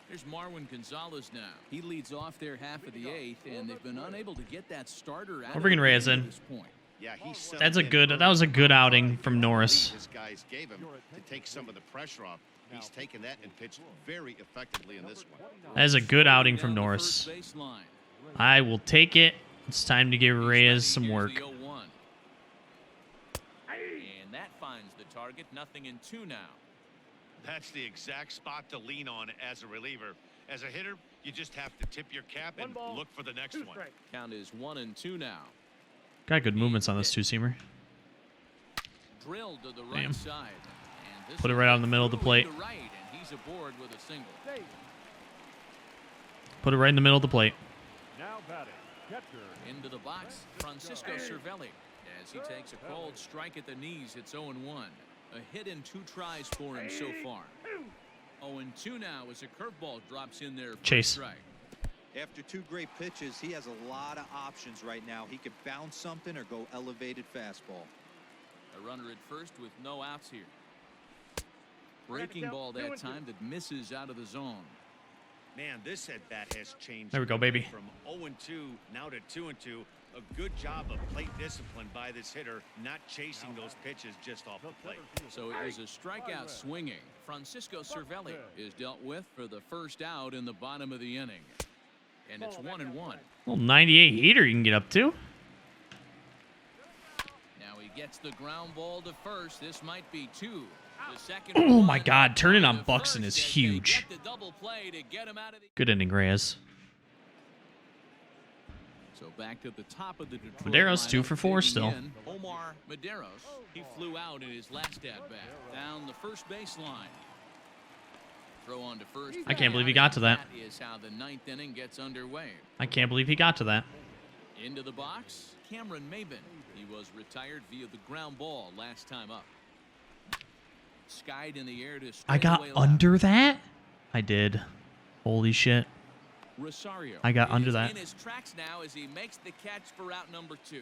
There's Marwin Gonzalez now. He leads off their half of the 8th, and they've been unable to get that starter out. We're bringing Reyes in. At this point. Yeah, That was a good outing from Norris. His guys gave him to take some of the pressure off. He's taken that and pitched very effectively in this one. That is a good outing from Norris. I will take it. It's time to give Reyes some work. And that finds the target. 0-2 now. That's the exact spot to lean on as a reliever. As a hitter, you just have to tip your cap and look for the next one. Count is 1-2 now. Got good movements on this two-seamer. Drilled to the Damn. right side. And this Put it right out in the middle of the plate. to right, and he's aboard with a single. Put it right in the middle of the plate. Now batting, catcher. Into the box, Francisco Cervelli. As he takes a cold strike at the knees, it's 0-1. A hit in 2 tries for him so far. 0-2 now as a curveball drops in there for Chase. strike. After 2 great pitches, he has a lot of options right now. He could bounce something or go elevated fastball. A runner at first with no outs here. Breaking ball that time that misses out of the zone. Man, this at bat has changed. There we go, baby. From 0-2 now to 2-2. A good job of plate discipline by this hitter, not chasing those pitches just off the plate. So it was a strikeout swinging. Francisco Cervelli is dealt with for the first out in the bottom of the inning. And it's 1-1. Little 98 heater you can get up to. Now he gets the ground ball to first. This might be 2. The second Oh my one God, turning on to Buxton first is as they huge. get the double play to get him out of the... Good inning, Reyes. So back to the top of the Detroit Madero's lineup, 2 for 4 digging still. in, Omar Maderos. He flew out in his last at bat down the first baseline. Throw on to first. I can't believe he got to that. That is how the 9th inning gets underway. I can't believe he got to that. Into the box, Cameron Maybin. He was retired via the ground ball last time up. Skied in the air to I got straightaway left. under that? I did. Holy shit. Rosario I got is under that. in his tracks now as he makes the catch for out number 2.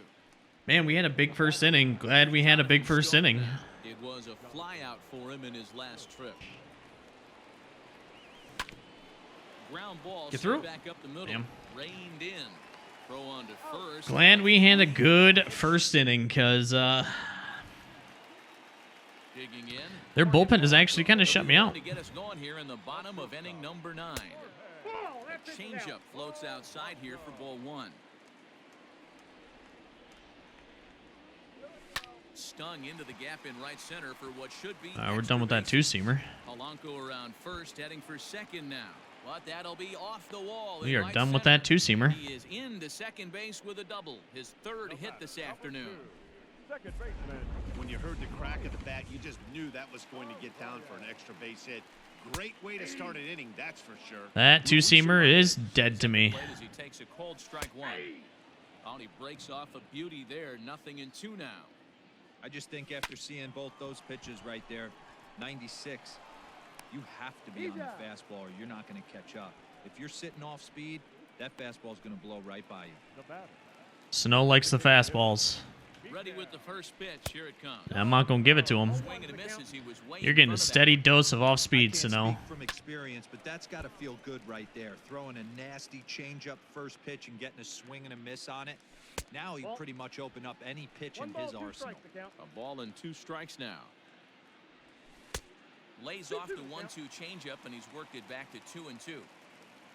Man, we had a big first inning. Glad we had a big first inning. It was a flyout for him in his last trip. Ground ball Get through. back up the middle. Damn. Reined in. Throw on to first. Glad we had a good first inning because Digging in. their bullpen has actually kind of shut me out. To get us going here in the bottom of inning number 9. A changeup floats outside here for ball 1. Stung into the gap in right center for what should be. We're done with that two-seamer. Polanco around first, heading for second now. But that'll be off the wall. We in are right done with center. that two-seamer. He is into second base with a double. His 3rd hit this afternoon. Second baseman. When you heard the crack of the bat, you just knew that was going to get down for an extra base hit. Great way to start an inning, that's for sure. That two-seamer is dead to me. As he takes a cold strike 1. Oh, he breaks off a beauty there. 0-2 now. I just think after seeing both those pitches right there, 96, you have to be on the fastball or you're not going to catch up. If you're sitting off speed, that fastball is going to blow right by you. The batter. Sano likes the fastballs. Ready with the first pitch. Here it comes. I'm not going to give it to him. Swing and a miss as he was way You're in getting a front of steady dose of I off-speed, can't Sano. speak from experience, but that's got to feel good right there. Throwing a nasty changeup first pitch and getting a swing and a miss on it. Now he pretty much opened up any pitch in his arsenal. that. A ball and 2 strikes now. Lays off the 1-2 changeup and he's worked it back to 2-2.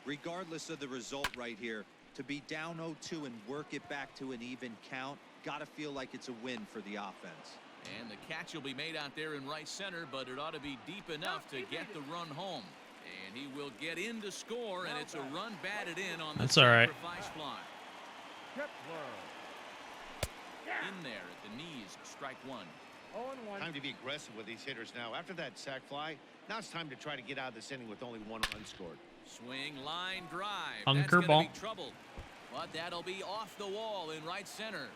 Regardless of the result right here, to be down 0-2 and work it back to an even count, got to feel like it's a win for the offense. And the catch will be made out there in right center, but it ought to be deep enough to get the run home. And he will get in to score, and it's a run batted in on the That's all right. sacrifice fly. Kepler. In there at the knees, strike 1. 0-1. Time to be aggressive with these hitters now. After that sac fly, now it's time to try to get out of this inning with only 1 run scored. Swing, line, drive. Hung That's gonna curveball. be trouble, but that'll be off the wall in right center.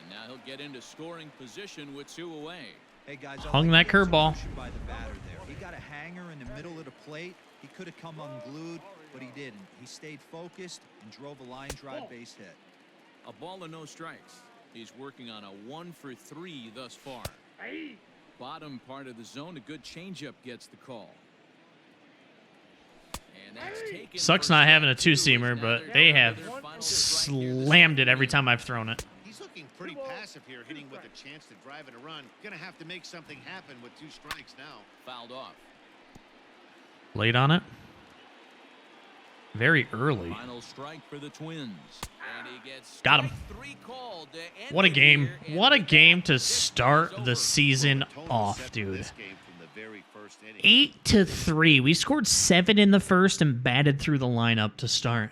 And now he'll get into scoring position with 2 away. Hey guys, Hung that curveball. By the batter there. He got a hanger in the middle of the plate. He could have come unglued, but he didn't. He stayed focused and drove a line drive base hit. A ball and no strikes. He's working on a 1 for 3 thus far. Bottom part of the zone, a good changeup gets the call. And that's taken Sucks for not having a strike 2 two-seamer, as now but they're they down to have their final strike here this slammed it afternoon. every time I've thrown it. He's looking pretty passive here, hitting with a chance to drive in a run. Gonna have to make something happen with 2 strikes now. Fouled off. Late on it. Very early. Final strike for the Twins. And he gets Got him. strike 3 called to end What a it game. here, and What a with game that, to this start game's the over. season The tone was off, set for dude. this game from the very first inning. 8-3. We scored 7 in the first and batted through the lineup to start.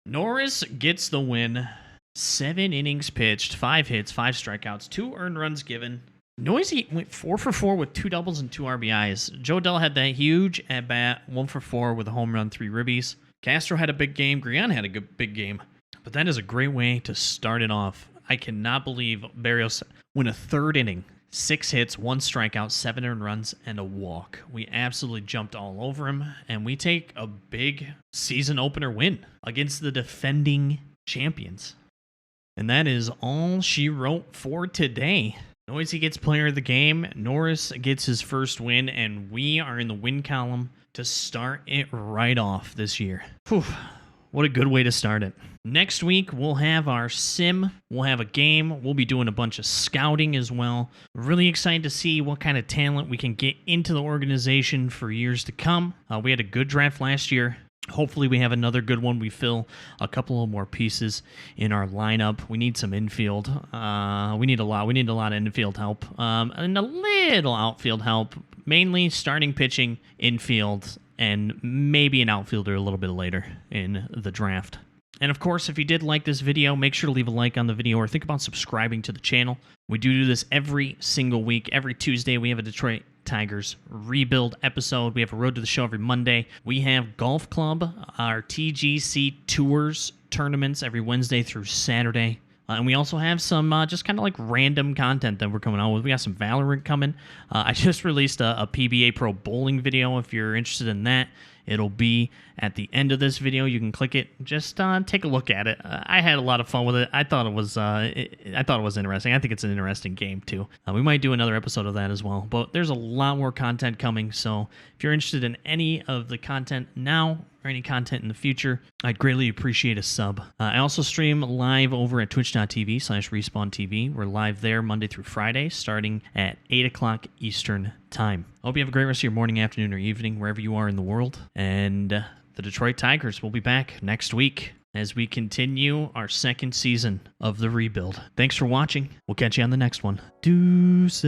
Norris gets the win. 7 innings pitched, 5 hits, 5 strikeouts, 2 earned runs given. Noisy went 4 for 4 with 2 doubles and 2 RBIs. Joe Adel had that huge at bat, 1 for 4 with a home run, 3 ribbies. Castro had a big game. Grion had a good big game. But that is a great way to start it off. I cannot believe Berrios went a 3rd inning, 6 hits, 1 strikeout, 7 earned runs, and a walk. We absolutely jumped all over him, and we take a big season opener win against the defending champions. And that is all she wrote for today. Noisy gets player of the game. Norris gets his first win, and we are in the win column to start it right off this year. Whew, what a good way to start it. Next week, we'll have our sim. We'll have a game. We'll be doing a bunch of scouting as well. Really excited to see what kind of talent we can get into the organization for years to come. We had a good draft last year. Hopefully we have another good one. We fill a couple of more pieces in our lineup. We need some infield. We need a lot of infield help. And a little outfield help. Mainly starting pitching, infield, and maybe an outfielder a little bit later in the draft. And of course, if you did like this video, make sure to leave a like on the video or think about subscribing to the channel. We do this every single week. Every Tuesday, we have a Detroit Tigers rebuild episode. We have a Road to the Show every Monday. We have Golf Club, our TGC Tours tournaments every Wednesday through Saturday. And we also have some just kind of like random content that we're coming out with. We got some Valorant coming. I just released a PBA Pro Bowling video. If you're interested in that, it'll be at the end of this video. You can click it. Just take a look at it. I had a lot of fun with it. I thought it was interesting. I think it's an interesting game too. We might do another episode of that as well. But there's a lot more content coming. So if you're interested in any of the content now or any content in the future, I'd greatly appreciate a sub. I also stream live over at twitch.tv/RespawnTV. We're live there Monday through Friday, starting at 8 o'clock Eastern Time. I hope you have a great rest of your morning, afternoon, or evening, wherever you are in the world. And the Detroit Tigers will be back next week as we continue our 2nd season of the rebuild. Thanks for watching. We'll catch you on the next one. Deuces.